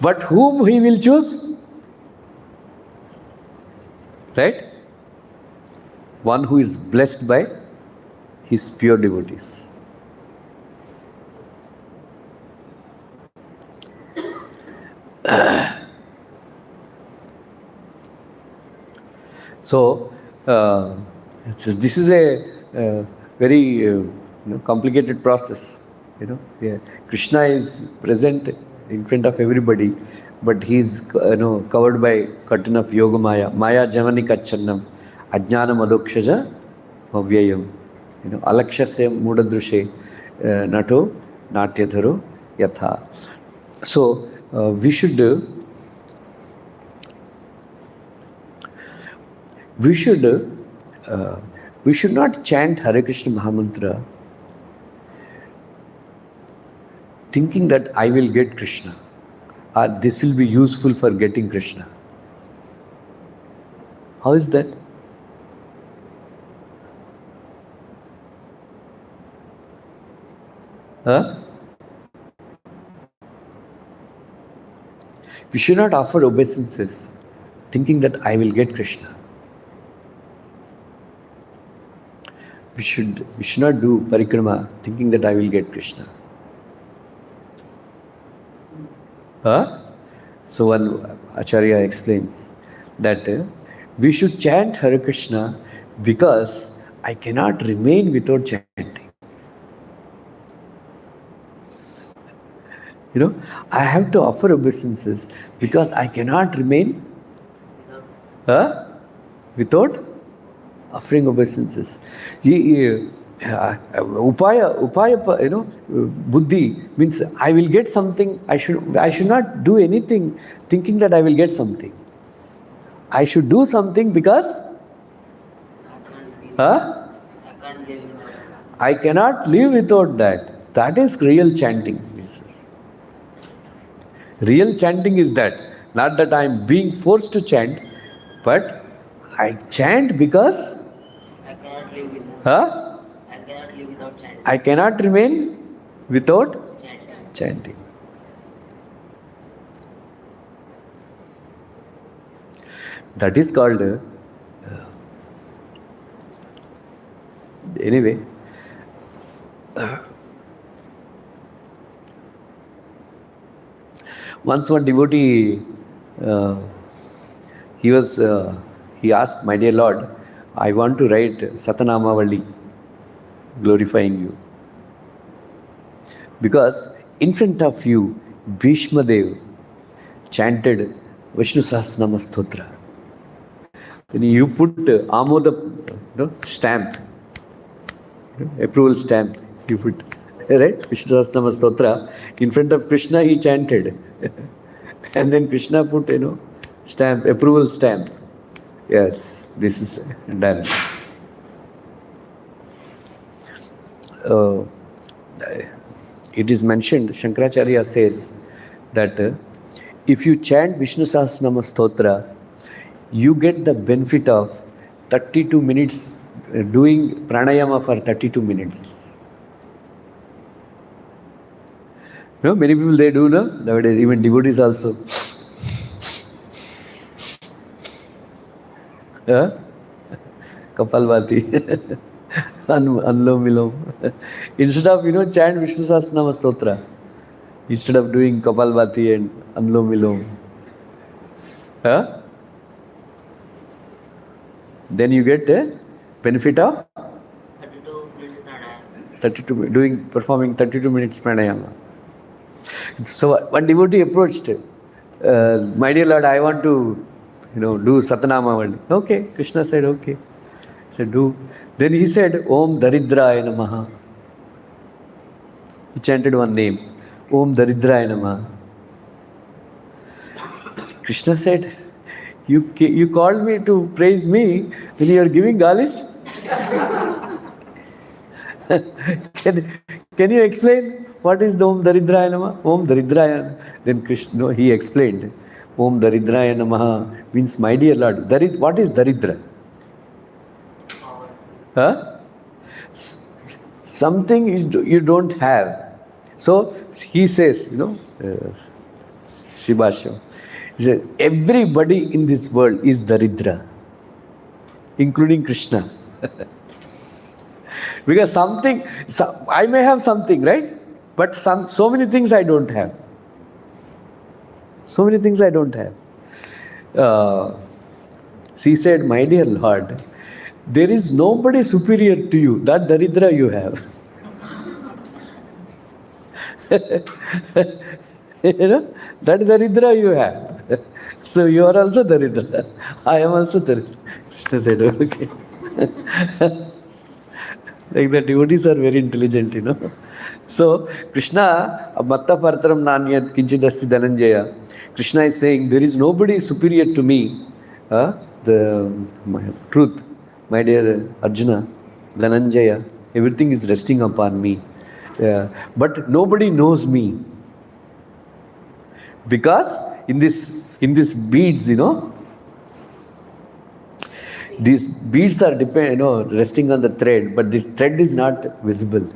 But whom he will choose? Right? One who is blessed by his pure devotees. So, this is a very complicated process. Krishna is present in front of everybody, but he is covered by curtain of yoga maya. Maya javani kachannam, ajnana madokshaja bhavyayam. Alakshasya mudadrushe nato natyadharo yatha. So, we should not chant Hare Krishna Mahamantra thinking that I will get Krishna, or this will be useful for getting Krishna. How is that? We should not offer obeisances thinking that I will get Krishna. We should not do parikrama thinking that I will get Krishna. So one Acharya explains that we should chant Hare Krishna because I cannot remain without chanting. I have to offer obeisances because I cannot remain without offering obeisances. Upaya, buddhi means I will get something. I should not do anything thinking that I will get something. I should do something because I cannot live without that. That is real chanting. Real chanting is that. Not that I am being forced to chant, but I chant because I cannot live without. I cannot live without chanting. I cannot remain without chanting. That is called anyway. Once one devotee, he asked, "My dear Lord, I want to write Satanamavali, glorifying you. Because in front of you, Bhishma Dev chanted Vishnu Sahasranama Stotra. Then you put Amoda stamp, approval stamp, you put, right? Vishnu Sahasranama Stotra. In front of Krishna, he chanted. And then Krishna put, stamp, approval stamp. Yes, this is done. It is mentioned, Shankaracharya says that if you chant Vishnu Sahasranama Stotra, you get the benefit of 32 minutes, doing pranayama for 32 minutes. Many people they do, no? Nowadays, even devotees also. Kapalbhati. Anlom Vilom. Instead of, chant Vishnu Sahasranama Stotra, instead of doing Kapalbhati and Anlom Vilom. Then you get the benefit of 32 minutes pranayama. performing 32 minutes pranayama. So one devotee approached, my dear Lord, I want to, do Satanama. Okay, Krishna said, okay. He said, do. Then he said, Om Daridraya Namaha. He chanted one name, Om Daridraya Namaha. Krishna said, you called me to praise me, then you are giving galis? Can you explain what is the Om Daridraya Namaha? Om Daridraya. Then Krishna, no, he explained, Om Daridraya Namaha means my dear Lord. What is Daridra? Huh? Something you don't have. So he says, Shibasho, he says, everybody in this world is Daridra, including Krishna. Because I may have something, right? But so many things I don't have. So many things I don't have. She said, my dear Lord, there is nobody superior to you. That Daridra you have. That Daridra you have. So you are also Daridra. I am also Daridra. Krishna said, okay. Like the devotees are very intelligent, So, Krishna, matta partram nanyat kinchidasti dhananjaya. Krishna is saying, there is nobody superior to me. My truth, my dear Arjuna, Dhananjaya, everything is resting upon me. But nobody knows me. Because in these beads, these beads are resting on the thread, but the thread is not visible.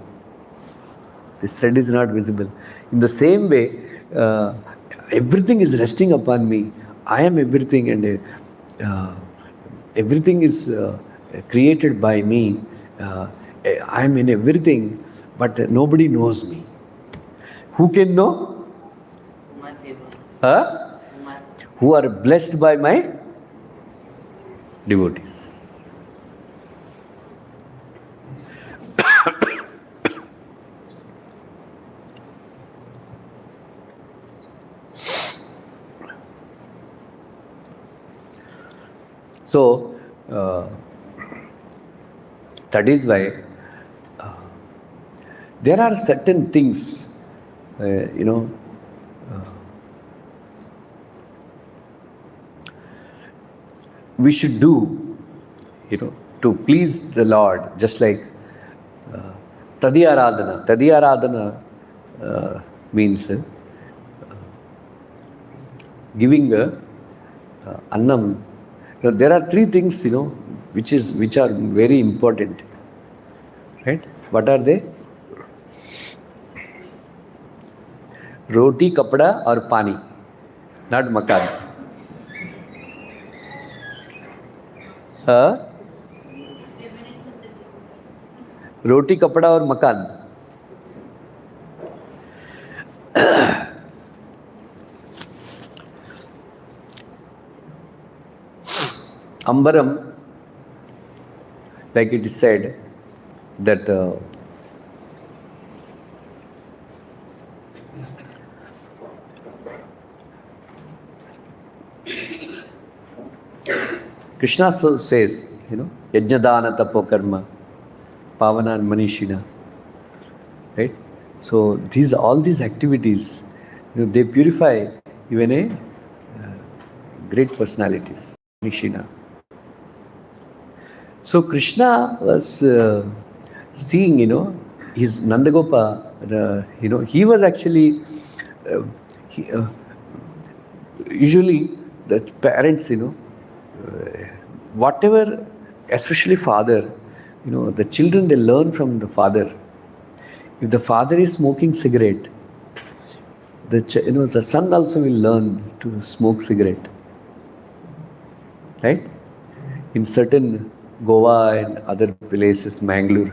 This thread is not visible. In the same way, everything is resting upon me. I am everything, and everything is created by me. I am in everything, but nobody knows me. Who can know? My favor. Huh? Who are blessed by my devotees. So, that is why there are certain things, we should do, to please the Lord, just like Tadiyaradhana. Tadiyaradhana means giving annam. There are three things, which are very important. Right? What are they? Roti, kapda or pani, not makan. Roti, kapda or makan. Ambaram, like it is said, that Krishna says, Yajnadana tapokarma, pavanan manishina. Right? So all these activities, they purify even a great personalities. Manishina. So Krishna was seeing, his Nandagopa, he was actually, usually the parents, whatever, especially father, the children, they learn from the father. If the father is smoking cigarette, the son also will learn to smoke cigarette. Right? In certain Goa and other places, Mangalore,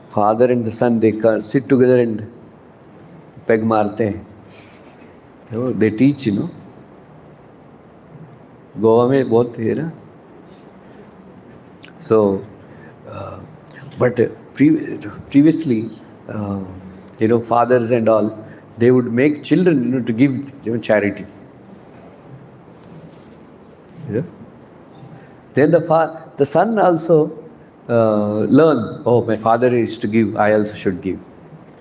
father and the son, they sit together and peg marte. They teach, Goa mein bahut hai na. So, but previously, fathers and all, they would make children, to give charity. Then the son also learn, oh, my father is to give, I also should give.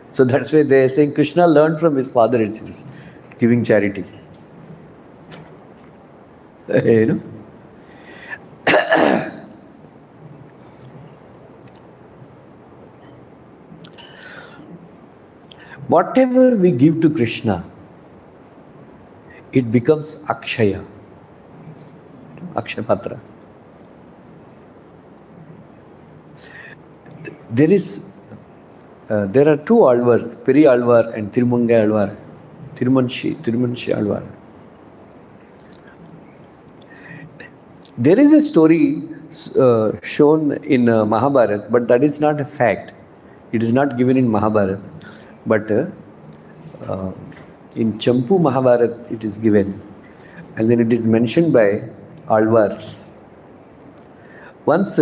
So that's why they are saying Krishna learned from his father, it seems, giving charity. Whatever we give to Krishna, it becomes Akshaya. Akshapatra. There are two Alvars, Peri Alvar and Tirumangai Alvar. Tirumanshi Alvar. There is a story shown in Mahabharata, but that is not a fact. It is not given in Mahabharata. But in Champu Mahabharata it is given. And then it is mentioned by Alvars. Once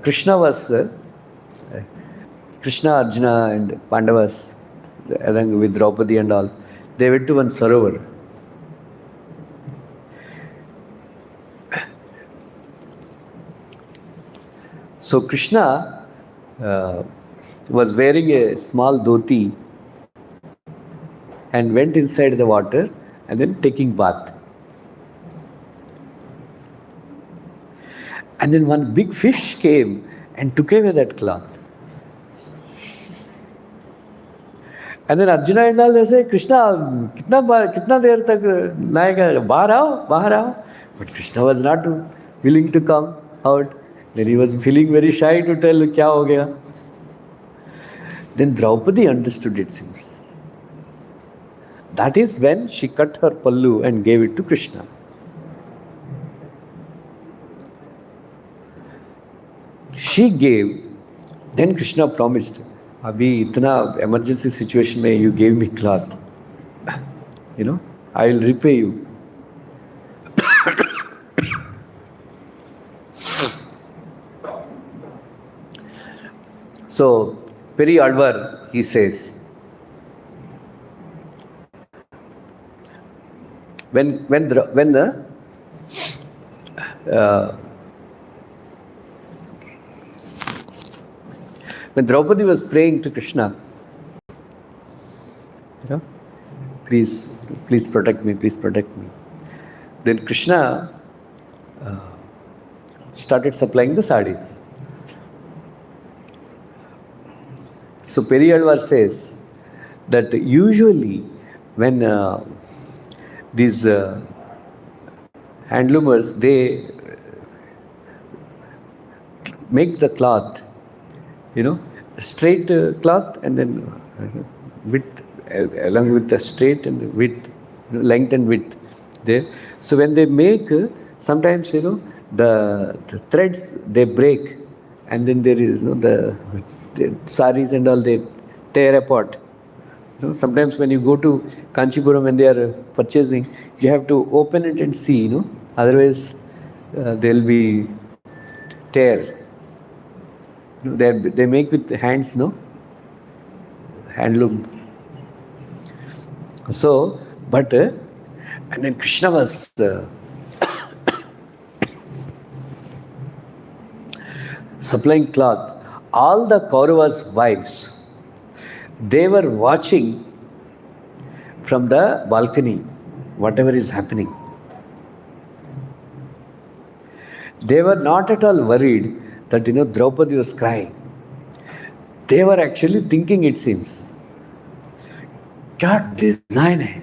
Krishna, Arjuna and Pandavas, along with Draupadi and all, they went to one Sarovar. So Krishna was wearing a small dhoti and went inside the water and then taking bath. And then one big fish came and took away that cloth. And then Arjuna and all, they say, Krishna, kitna der tak nayega, bahar aao. But Krishna was not willing to come out. Then he was feeling very shy to tell, kya ho gaya. Then Draupadi understood, it seems. That is when she cut her pallu and gave it to Krishna. She gave, then Krishna promised, Abhi itna emergency situation mein you gave me cloth. I will repay you. So, Peri Alvar, he says, when Draupadi was praying to Krishna, please protect me, please protect me. Then Krishna started supplying the sarees. So Peri Alvar says that usually when these handloomers, they make the cloth, straight cloth and then width, along with the straight and width, length and width there. So when they make, sometimes the threads they break, and then there is the saris and all, they tear apart. Sometimes when you go to Kanchipuram, when they are purchasing, you have to open it and see, otherwise there will be tear. They make with hands, handloom. So, but, and then Krishna was supplying cloth. All the Kauravas' wives, they were watching from the balcony whatever is happening. They were not at all worried that Draupadi was crying. They were actually thinking, it seems, what design hai?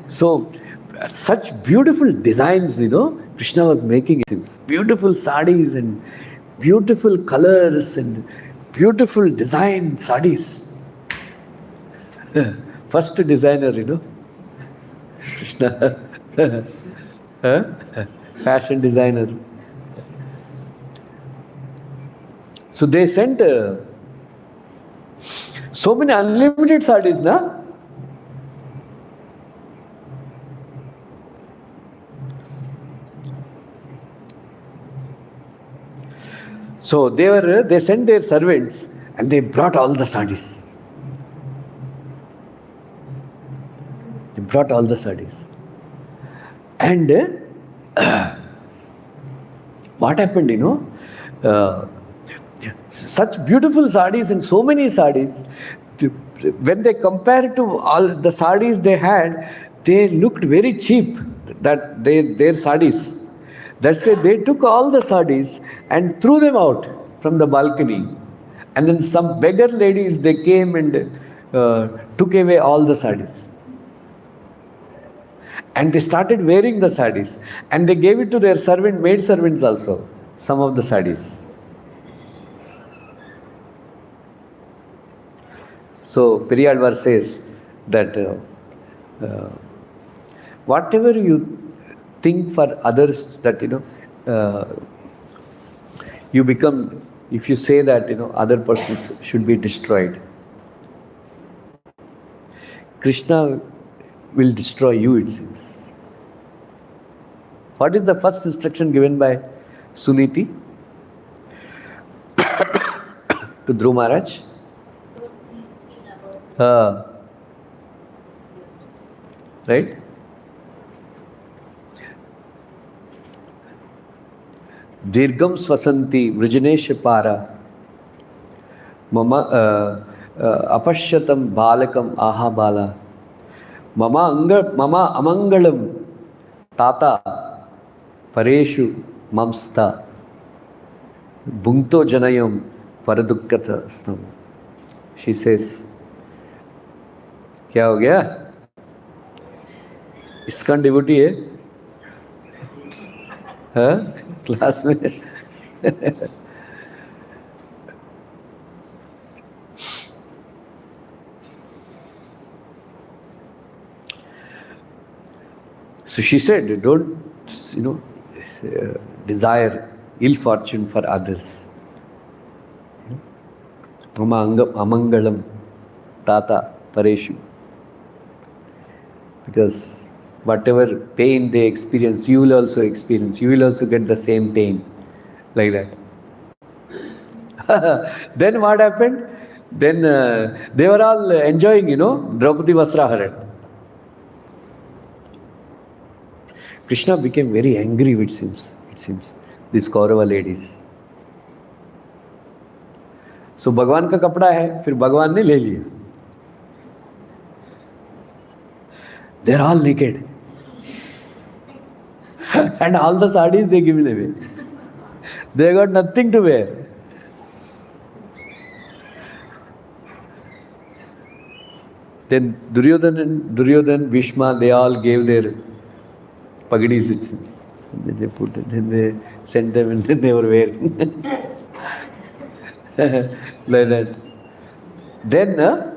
So such beautiful designs, Krishna was making, it seems. Beautiful sarees and beautiful colors and beautiful design sarees. First designer, Krishna. Fashion designer. So they sent so many unlimited sarees, na? So they sent their servants And they brought all the sarees. They brought all the sarees. And what happened, such beautiful sarees and so many sarees, when they compared to all the sarees they had, they looked very cheap, their sarees. That's why they took all the sarees and threw them out from the balcony. And then some beggar ladies, they came and took away all the sarees. And they started wearing the sarees. And they gave it to their maid servants also, some of the sarees. So Periyalvar says that whatever you think for others, that you become, if you say that other persons should be destroyed, Krishna will destroy you, it seems. What is the first instruction given by Suniti to Dhruv Maharaj? Right? Dirgam swasanti vrijanesha para mama apashyatam balakam aha bala mama amangalam tata pareshu mamsta bhungto janayam paradukkata snam. She says, क्या हो गया? इसका devotee है, हाँ class में. So she said, don't desire ill fortune for others. Amangalam tata pareshu. Because whatever pain they experience, you will also experience. You will also get the same pain. Like that. Then what happened? Then they were all enjoying, Draupadi Vasraharan. Krishna became very angry, it seems. These Kaurava ladies. So भगवान का कपड़ा है, फिर भगवान ने ले लिया. They're all naked. And all the sarees they given away. They got nothing to wear. Then Duryodhan, Bhishma, they all gave their pagadis, it seems. Then they put it, then they sent them, and then they were wearing. Like that. Then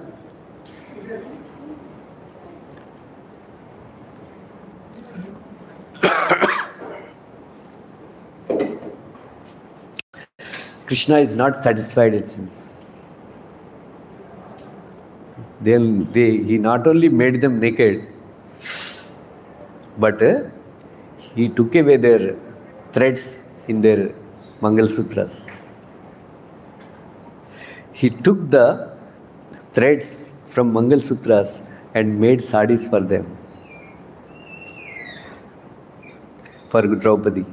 Krishna is not satisfied, it seems. He not only made them naked, but he took away their threads in their Mangal Sutras. He took the threads from Mangal Sutras and made sarees for them, for Draupadi.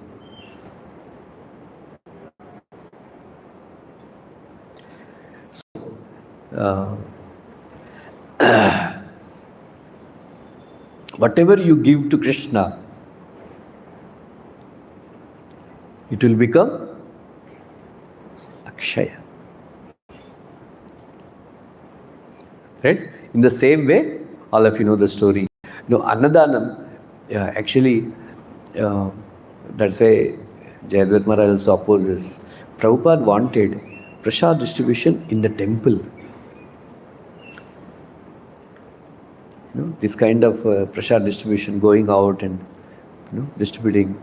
Whatever you give to Krishna, it will become Akshaya. Right? In the same way, all of you know the story. Annadanam, actually, that's why Jayadvaita Maharaj also opposes. Prabhupada wanted prasad distribution in the temple. This kind of prasad distribution, going out and distributing,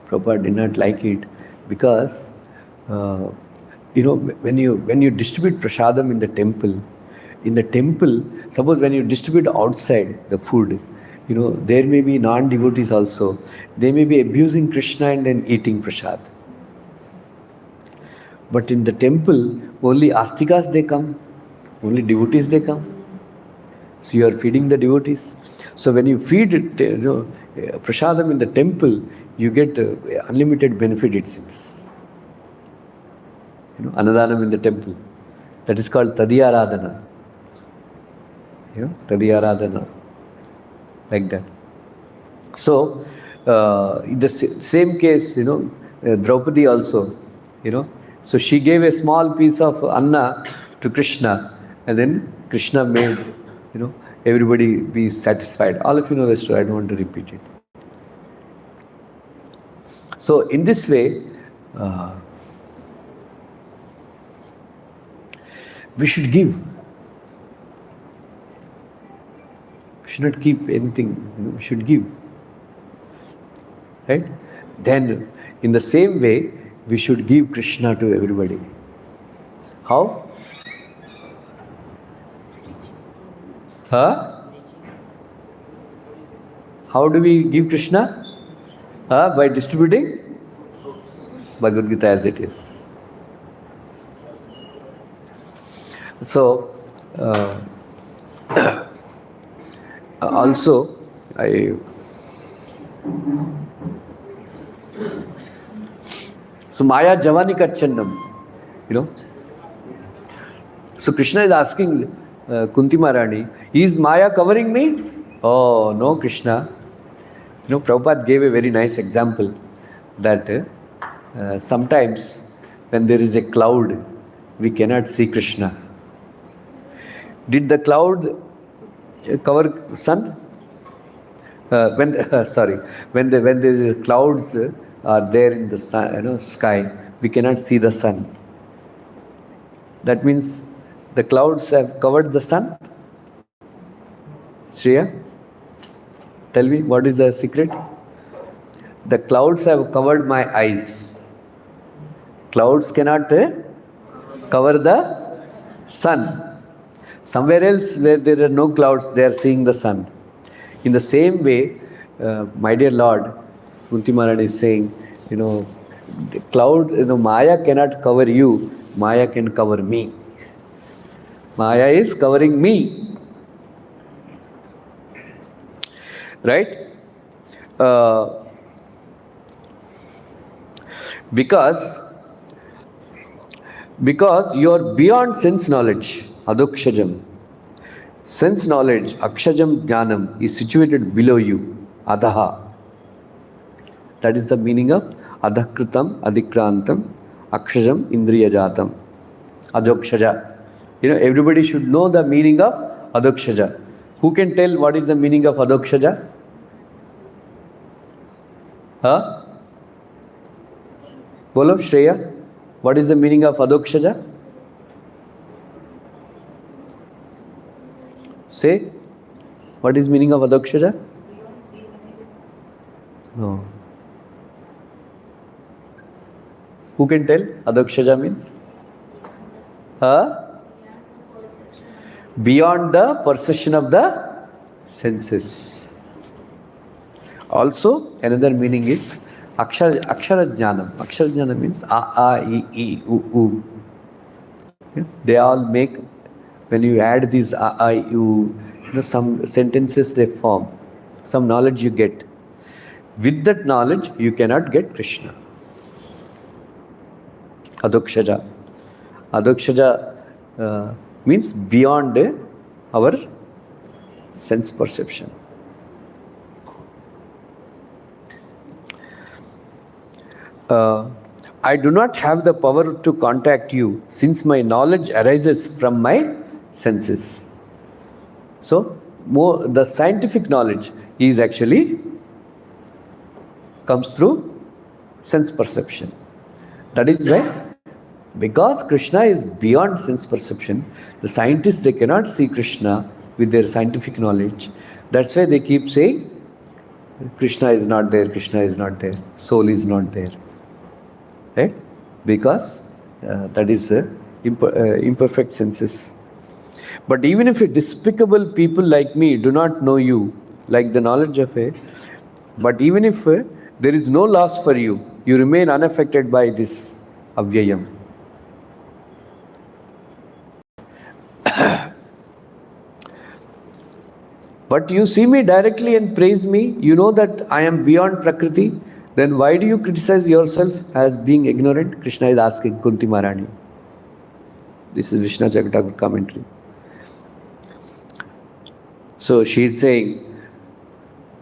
Prabhupada did not like it, because when you distribute prasadam in the temple, suppose when you distribute outside the food, there may be non-devotees also. They may be abusing Krishna and then eating prasad. But in the temple, only astikas they come, only devotees they come. So you are feeding the devotees. So when you feed it, prasadam in the temple, you get unlimited benefit, it seems. Annadanam in the temple. That is called Tadiyaradhana. Tadiyaradhana. Like that. So, in the same case, Draupadi also, so she gave a small piece of Anna to Krishna, and then Krishna made, everybody be satisfied. All of you know the story, I don't want to repeat it. So, in this way, we should give. We should not keep anything, we should give. Right? Then, in the same way, we should give Krishna to everybody. How? How do we give Krishna? By distributing Bhagavad Gita as it is. So, also, so Maya Javani Kachandam, So Krishna is asking Kunti Maharani, is Maya covering me? Oh, no, Krishna. Prabhupada gave a very nice example that sometimes when there is a cloud, we cannot see Krishna. Did the cloud cover sun? When the clouds are there in the sun, sky, we cannot see the sun. That means the clouds have covered the sun. Shreya, tell me, what is the secret? The clouds have covered my eyes. Clouds cannot cover the sun. Somewhere else where there are no clouds, they are seeing the sun. In the same way, my dear Lord, Kunti Maharani is saying, the cloud, Maya cannot cover you, Maya can cover me. Maya is covering me. Right? Because you are beyond sense knowledge, adokshajam. Sense knowledge, akshajam jnanam, is situated below you, adaha. That is the meaning of adhakritam, adikrantam, akshajam, indriyajatam, adokshaja. Everybody should know the meaning of adokshaja. Who can tell what is the meaning of adokshaja? Bolo, Shreya, what is the meaning of adokshaja? Say, what is meaning of adokshaja? No. Who can tell? Adokshaja means? Beyond the perception of the senses. Also, another meaning is akshara jnanam. Akshara jnanam means a, I, u. They all make, when you add these a, I, u, some sentences they form, some knowledge you get. With that knowledge, you cannot get Krishna. Adokshaja. Adokshaja means beyond our sense perception. I do not have the power to contact you since my knowledge arises from my senses. So, the scientific knowledge is actually comes through sense perception. That is why, because Krishna is beyond sense perception, the scientists, they cannot see Krishna with their scientific knowledge. That's why they keep saying, Krishna is not there, Krishna is not there, soul is not there. Right? Because that is imperfect senses. But even if despicable people like me do not know you, like the knowledge of but even if there is no loss for you, you remain unaffected by this avyayam. But you see me directly and praise me. You know that I am beyond Prakriti. Then why do you criticize yourself as being ignorant? Krishna is asking Kunti Maharani. This is Vishnu Jagatakur commentary. So she is saying,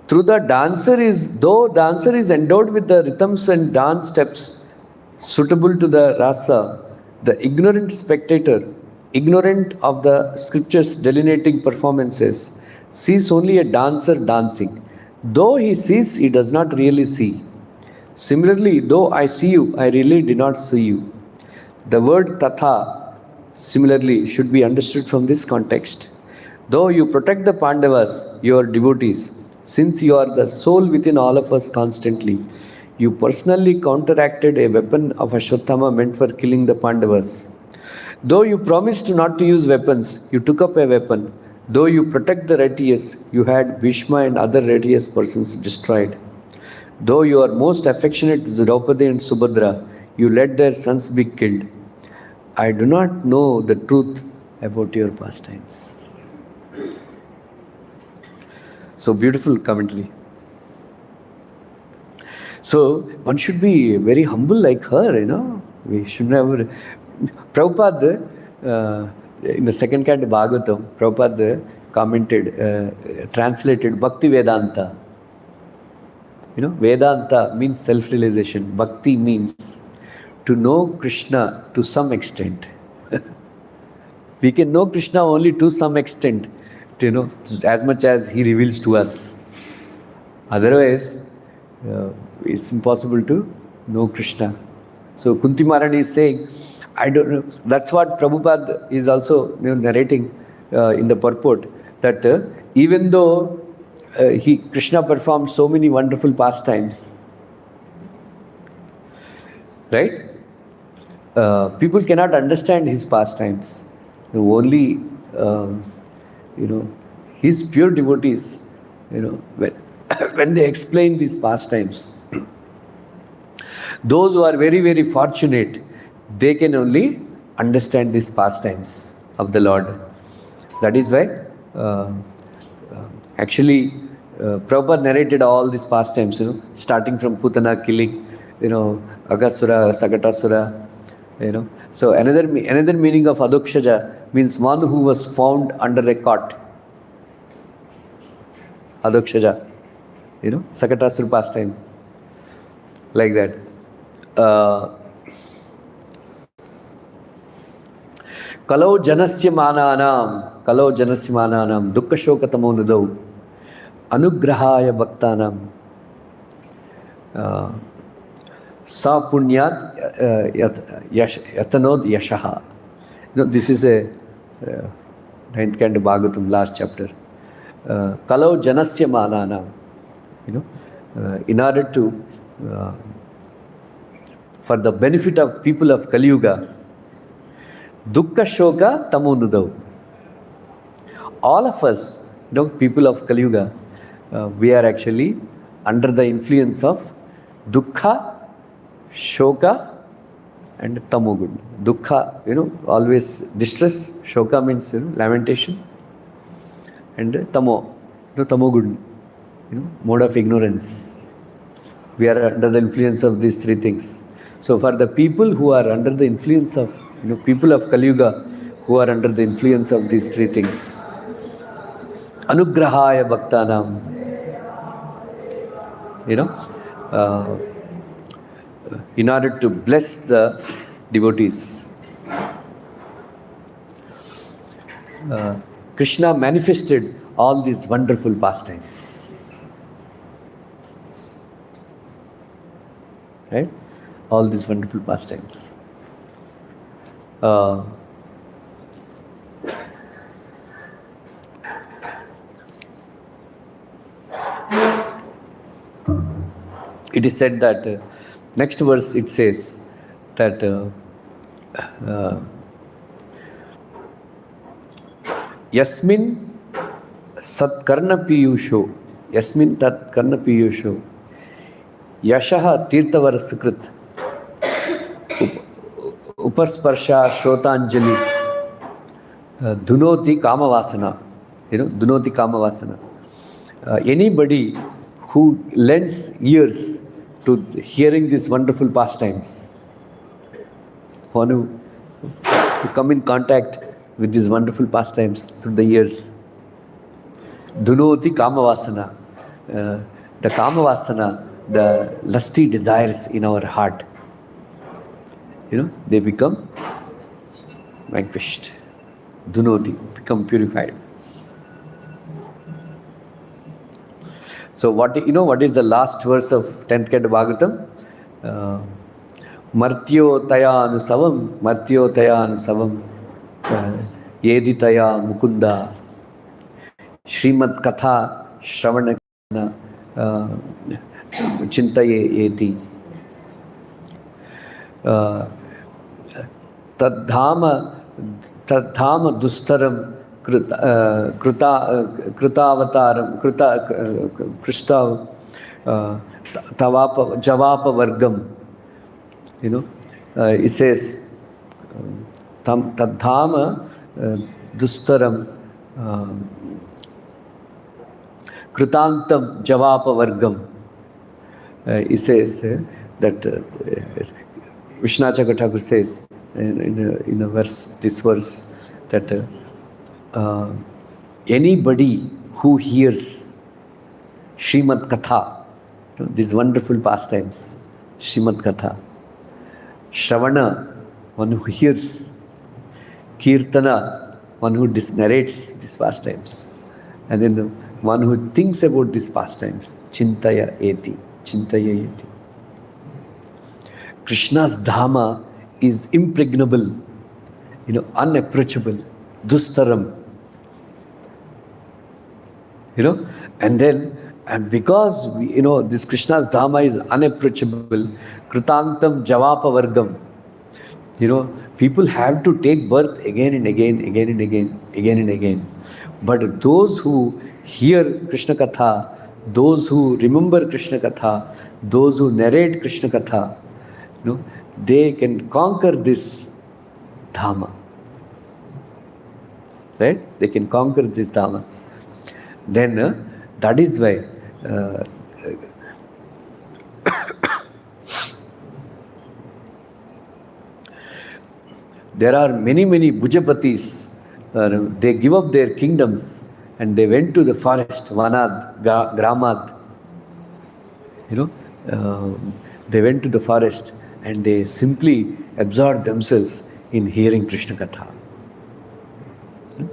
though dancer is endowed with the rhythms and dance steps suitable to the rasa, the ignorant spectator, ignorant of the scriptures delineating performances, sees only a dancer dancing. Though he sees, he does not really see. Similarly, though I see you, I really did not see you. The word tatha, similarly, should be understood from this context. Though you protect the Pandavas, your devotees, since you are the soul within all of us constantly, you personally counteracted a weapon of Ashwatthama meant for killing the Pandavas. Though you promised not to use weapons, you took up a weapon. Though you protect the righteous, you had Bhishma and other righteous persons destroyed. Though you are most affectionate to Draupadi and Subhadra, you let their sons be killed. I do not know the truth about your pastimes. So beautiful commentary. So one should be very humble like her, you know. We should never. Prabhupada, in the second canto Bhagavatam, Prabhupada commented, translated Bhakti Vedanta. You know, Vedanta means self-realization. Bhakti means to know Krishna to some extent. We can know Krishna only to some extent, you know, as much as he reveals to us. Otherwise, it's impossible to know Krishna. So Kunti Maharani is saying, I don't know. That's what Prabhupada is also narrating in the purport, that even though Krishna performed so many wonderful pastimes, right? People cannot understand his pastimes. Only, his pure devotees, when they explain these pastimes, those who are very, very fortunate, they can only understand these pastimes of the Lord. That is why, actually, Prabhupada narrated all these pastimes, starting from Putana killing, Agasura, Sagatasura, So another meaning of Adokshaja means one who was found under a cot. Adokshaja, Sagatasura pastime, like that. Kalau janasya mananam dukkha shokatamo nudau anugrahaya bhaktanam sa punyat yatanod yashaha. This is a 9th canto Bhagavatam, last chapter. Kalau janasya mananam, in order to for the benefit of people of Kali Yuga, dukkha shoka tamonudau. All of us, people of Kali Yuga, we are actually under the influence of dukkha, shoka and tamogud. Dukkha, always distress. Shoka means lamentation. And tamo, tamogud, mode of ignorance. We are under the influence of these three things. So for the people who are under the influence of, people of Kali Yuga, who are under the influence of these three things, anugrahaya bhaktanam, in order to bless the devotees, Krishna manifested all these wonderful pastimes. Right? All these wonderful pastimes. It is said that, next verse it says that Yasmin satkarna piyusho, Yasmin tat karna piyusho, Yashaha tirthavarasakrit, Upasparsha shrotanjali, Dunoti Kamavasana. Dunoti Kamavasana. Anybody who lends ears to hearing these wonderful pastimes, want to come in contact with these wonderful pastimes through the ears. Dunoti Kamavasana. The Kamavasana, the lusty desires in our heart, they become vanquished. Dunoti, become purified. So what is the last verse of 10th canto Bhagavatam? Martyo taya anusavam yeditaya mukunda Srimad katha shravana chintaye eti tadhama dustaram krutavataram krishta tavapa javapa vargam. It says tadhama dustaram krutantam javapa vargam. It says that Vishnacha Thakur says in a verse, this verse, that anybody who hears Srimad Katha, these wonderful pastimes, Srimad Katha, Shravana, one who hears, Kirtana, one who narrates these pastimes, and then one who thinks about these pastimes, Chintaya eti. Krishna's Dhamma is impregnable, unapproachable, dustaram. And because this Krishna's Dhamma is unapproachable, Krutantam Javapa Vargam. People have to take birth again and again. But those who hear Krishna Katha, those who remember Krishna Katha, those who narrate Krishna Katha, they can conquer this Dhamma. Right? They can conquer this Dhamma. Then that is why there are many Bhujapatis, they give up their kingdoms and they went to the forest, Vanad, Gramad. They went to the forest and they simply absorbed themselves in hearing Krishna Katha.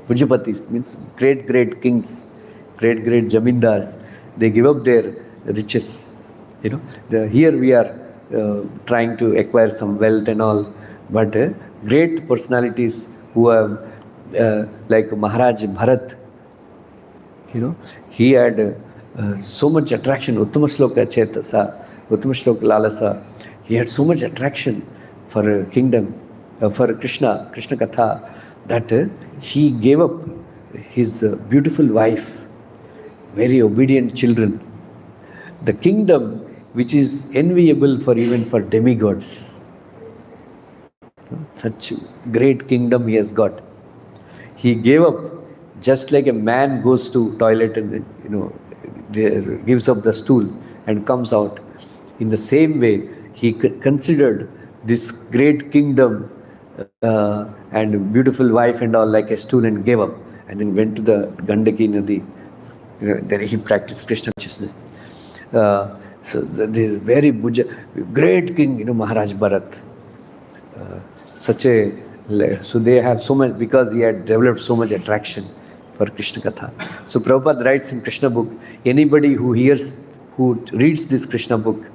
Pujapatis means great kings, great jamindars. They give up their riches. Here we are trying to acquire some wealth and all, but great personalities who have, like Maharaj Bharat, he had so much attraction. Uttama Shloka Chetasa, Uttama Shloka Lalasa. He had so much attraction for kingdom, for Krishna Katha, that he gave up his beautiful wife, very obedient children, the kingdom which is enviable for even for demigods. Such great kingdom he has got. He gave up just like a man goes to toilet and gives up the stool and comes out. In the same way, he considered this great kingdom and beautiful wife and all like a stool and gave up, and then went to the Gandaki Nadi. There he practiced Krishna consciousness. So this very great king, Maharaj Bharat. So they have so much, because he had developed so much attraction for Krishna Katha. So Prabhupada writes in Krishna book, anybody who reads this Krishna book,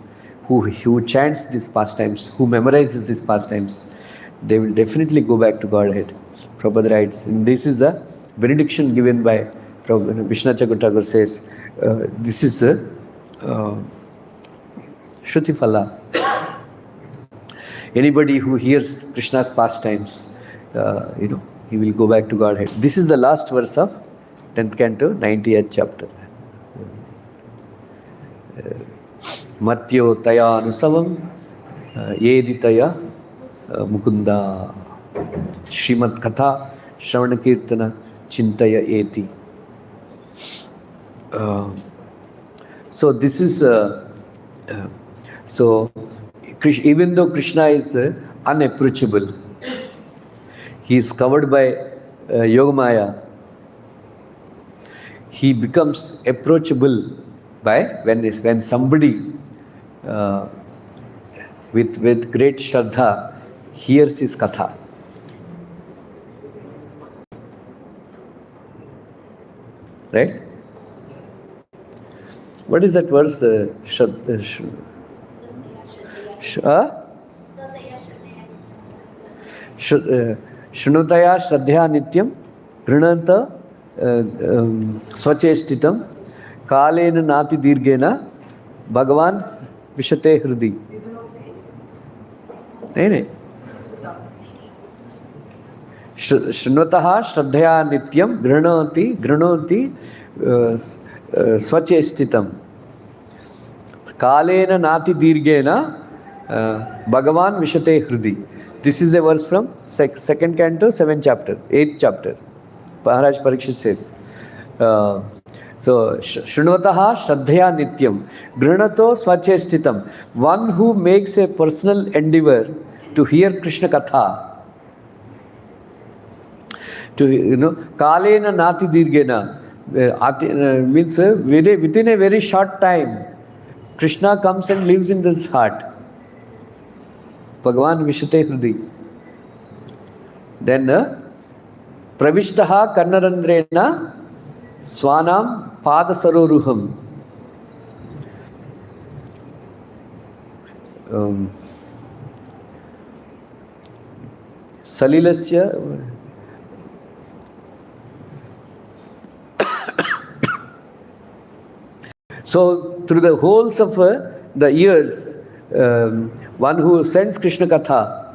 who chants these pastimes, who memorizes these pastimes, they will definitely go back to Godhead. Prabhupada writes, and this is the benediction given by Vishnu Thakur says, this is Shruti Phala. Anybody who hears Krishna's pastimes, he will go back to Godhead. This is the last verse of 10th canto, 90th chapter. Matyo taya anusavam yeditaya mukunda Srimad Katha Shravana Kirtana Chintaya Eti. So this is so even though Krishna is unapproachable, he is covered by Yogamaya. He becomes approachable by when somebody with great Shraddha hears his katha. Right? What is that verse? Shrunutaya Shraddhya Nityam Grinanta Swachestitam Kalena Nati Dirgena Bhagavan Vishate Hridi. नहीं शृण्वतः श्रद्धया नित्यं गृह्णोति स्वचेष्टितं कालेन नाति दीर्घेन भगवान विशते हृदि. This is a verse from second canto, 7th chapter, 8th chapter. Maharaj Parikshit says. So, Shrunvataha Shraddhaya Nityam Grihnato Swachestitam. One who makes a personal endeavor to hear Krishna Katha, to Kalena Nati Dirgena, means within a very short time, Krishna comes and lives in this heart. Bhagavan Vishate Hridi. Then Pravishtaha Karnarandrena Swanam Padasaroruham. Salilasya. So, through the holes of the ears, one who sends Krishna Katha,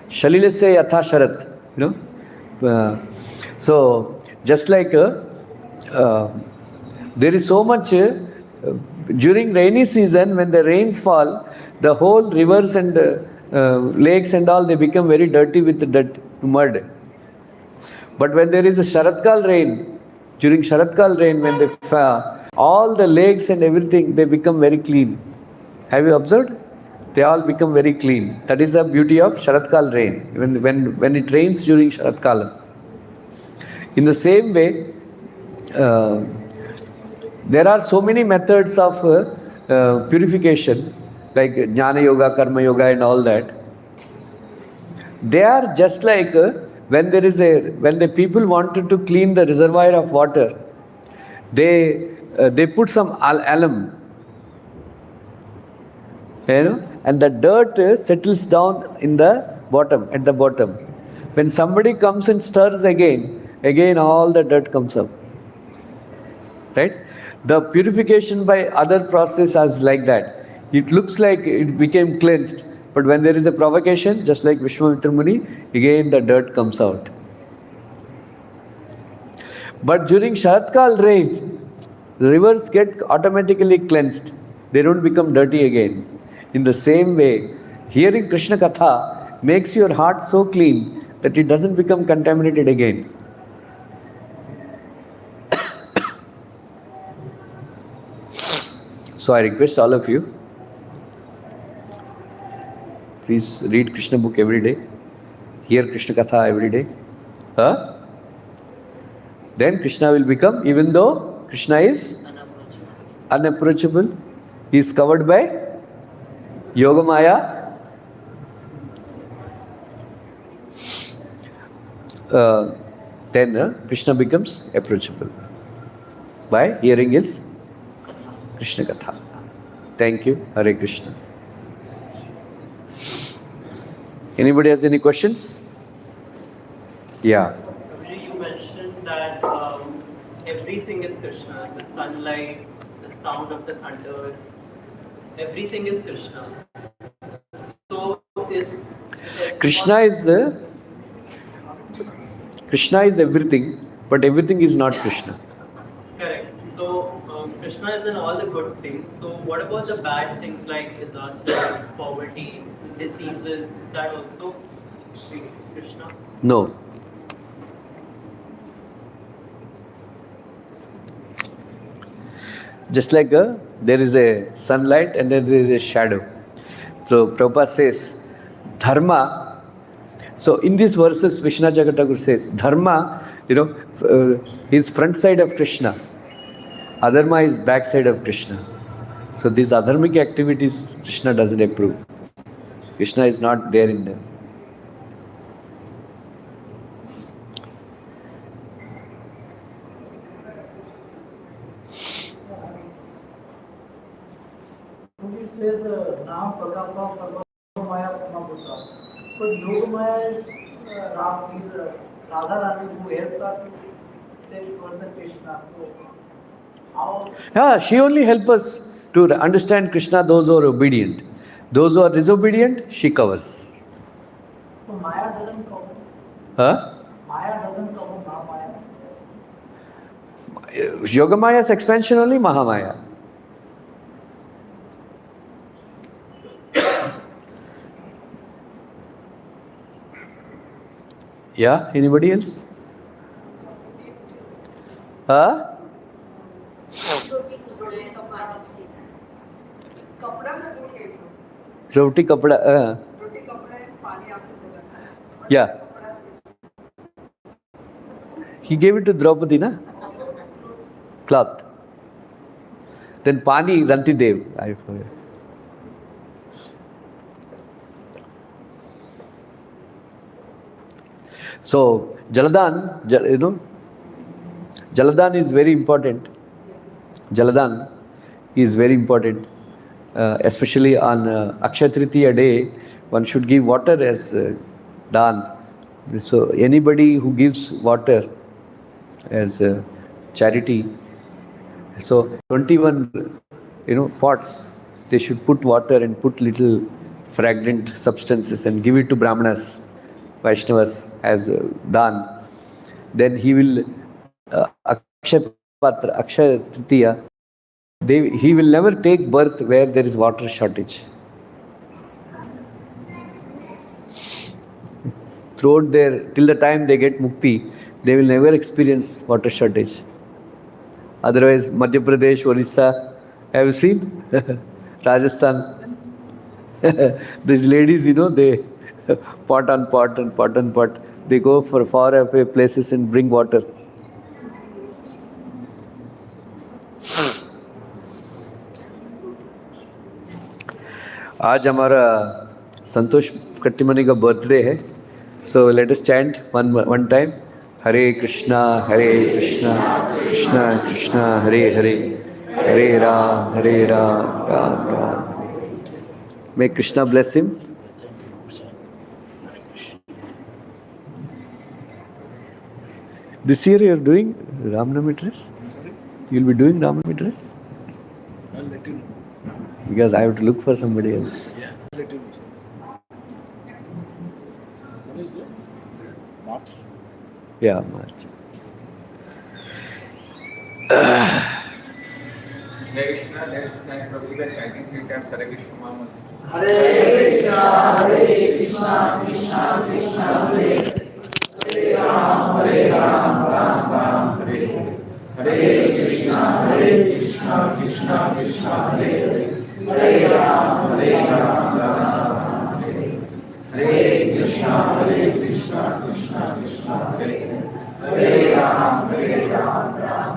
Shalilasya Yatha Sharat, so, just like there is so much during rainy season, when the rains fall, the whole rivers and lakes and all, they become very dirty with the mud. But when there is a Sharatkal rain, during Sharatkal rain, when they all the lakes and everything, they become very clean. Have you observed? They all become very clean. That is the beauty of Sharatkal rain, when it rains during Sharatkala. In the same way, there are so many methods of purification, like Jnana Yoga, Karma Yoga and all that. They are just like when the people wanted to clean the reservoir of water, they put some alum, and the dirt settles down in the bottom, at the bottom. When somebody comes and stirs again all the dirt comes up. Right? The purification by other process is like that. It looks like it became cleansed, but when there is a provocation, just like Vishwamitra Muni, again the dirt comes out. But during Sharatkal rain, the rivers get automatically cleansed. They don't become dirty again. In the same way, hearing Krishna Katha makes your heart so clean that it doesn't become contaminated again. So I request all of you, please read Krishna book every day, hear Krishna Katha every day. Then Krishna will become, even though Krishna is unapproachable, he is covered by Yogamaya. Then Krishna becomes approachable by hearing his Krishna Katha. Thank you. Hare Krishna. Anybody has any questions? Yeah. Prabhuji, you mentioned that everything is Krishna. The sunlight, the sound of the thunder, everything is Krishna. So Krishna is everything, but everything is not Krishna. Correct. So Krishna is in all the good things. So what about the bad things like disasters, poverty, diseases? Is that also Krishna? No. Just like there is a sunlight and then there is a shadow. So Prabhupada says, dharma. So in these verses, Vishnu Thakur says, dharma, is front side of Krishna. Adharma is back side of Krishna. So these adharmic activities, Krishna doesn't approve. Krishna is not there in them. It says Nam Prakasa Sarva Maya Samabhuta. So Yoga Maya is Radha Rani who helps us to take further Krishna. So how? Yeah, she only helps us to understand Krishna, those who are obedient. Those who are disobedient, she covers. So Maya doesn't cover. Huh? Maya doesn't cover Mahamaya. Yogamaya's expansion only Mahamaya. Yeah, anybody else? Huh? Roti kapda. Yeah. He gave it to Draupadi, na? Cloth. Then Pani, Ranti Dev. I forget. So, Jaladan, Jaladan is very important. Jaladan is very important. Especially on Akshaya Tritiya day, one should give water as dan. So, anybody who gives water as charity, so 21, pots, they should put water and put little fragrant substances and give it to Brahmanas, Vaishnavas as dan. Then he will, Akshaya Tritiya, he will never take birth where there is water shortage. Throughout till the time they get mukti, they will never experience water shortage. Otherwise, Madhya Pradesh, Orissa, have you seen? Rajasthan. These ladies, they pot on pot and pot on pot. They go for far away places and bring water. आज हमारा संतोष कट्टीमणि का birthday है. So let us chant one time. Hare Krishna, Krishna Krishna, Hare Hare, Hare Ram, Ram Ram. May Krishna bless him. This year you are doing Ramnavami dress? Sorry? You will be doing Ramnavami dress? I'll let you know. Because I have to look for somebody else. Yeah, I'll let you know. What is that? March? Yeah, March. Hare Krishna, let's thank Prabhuji by chanting 3 times Hare Krishna Mahamad. Hare Krishna, Krishna Krishna, Hare Hare Ram, Ram Ram, Hare Hare Krishna, Krishna Krishna, Hare Hare Ram, Ram Hare Hare Krishna, Krishna Krishna, Hare Hare Ram, Ram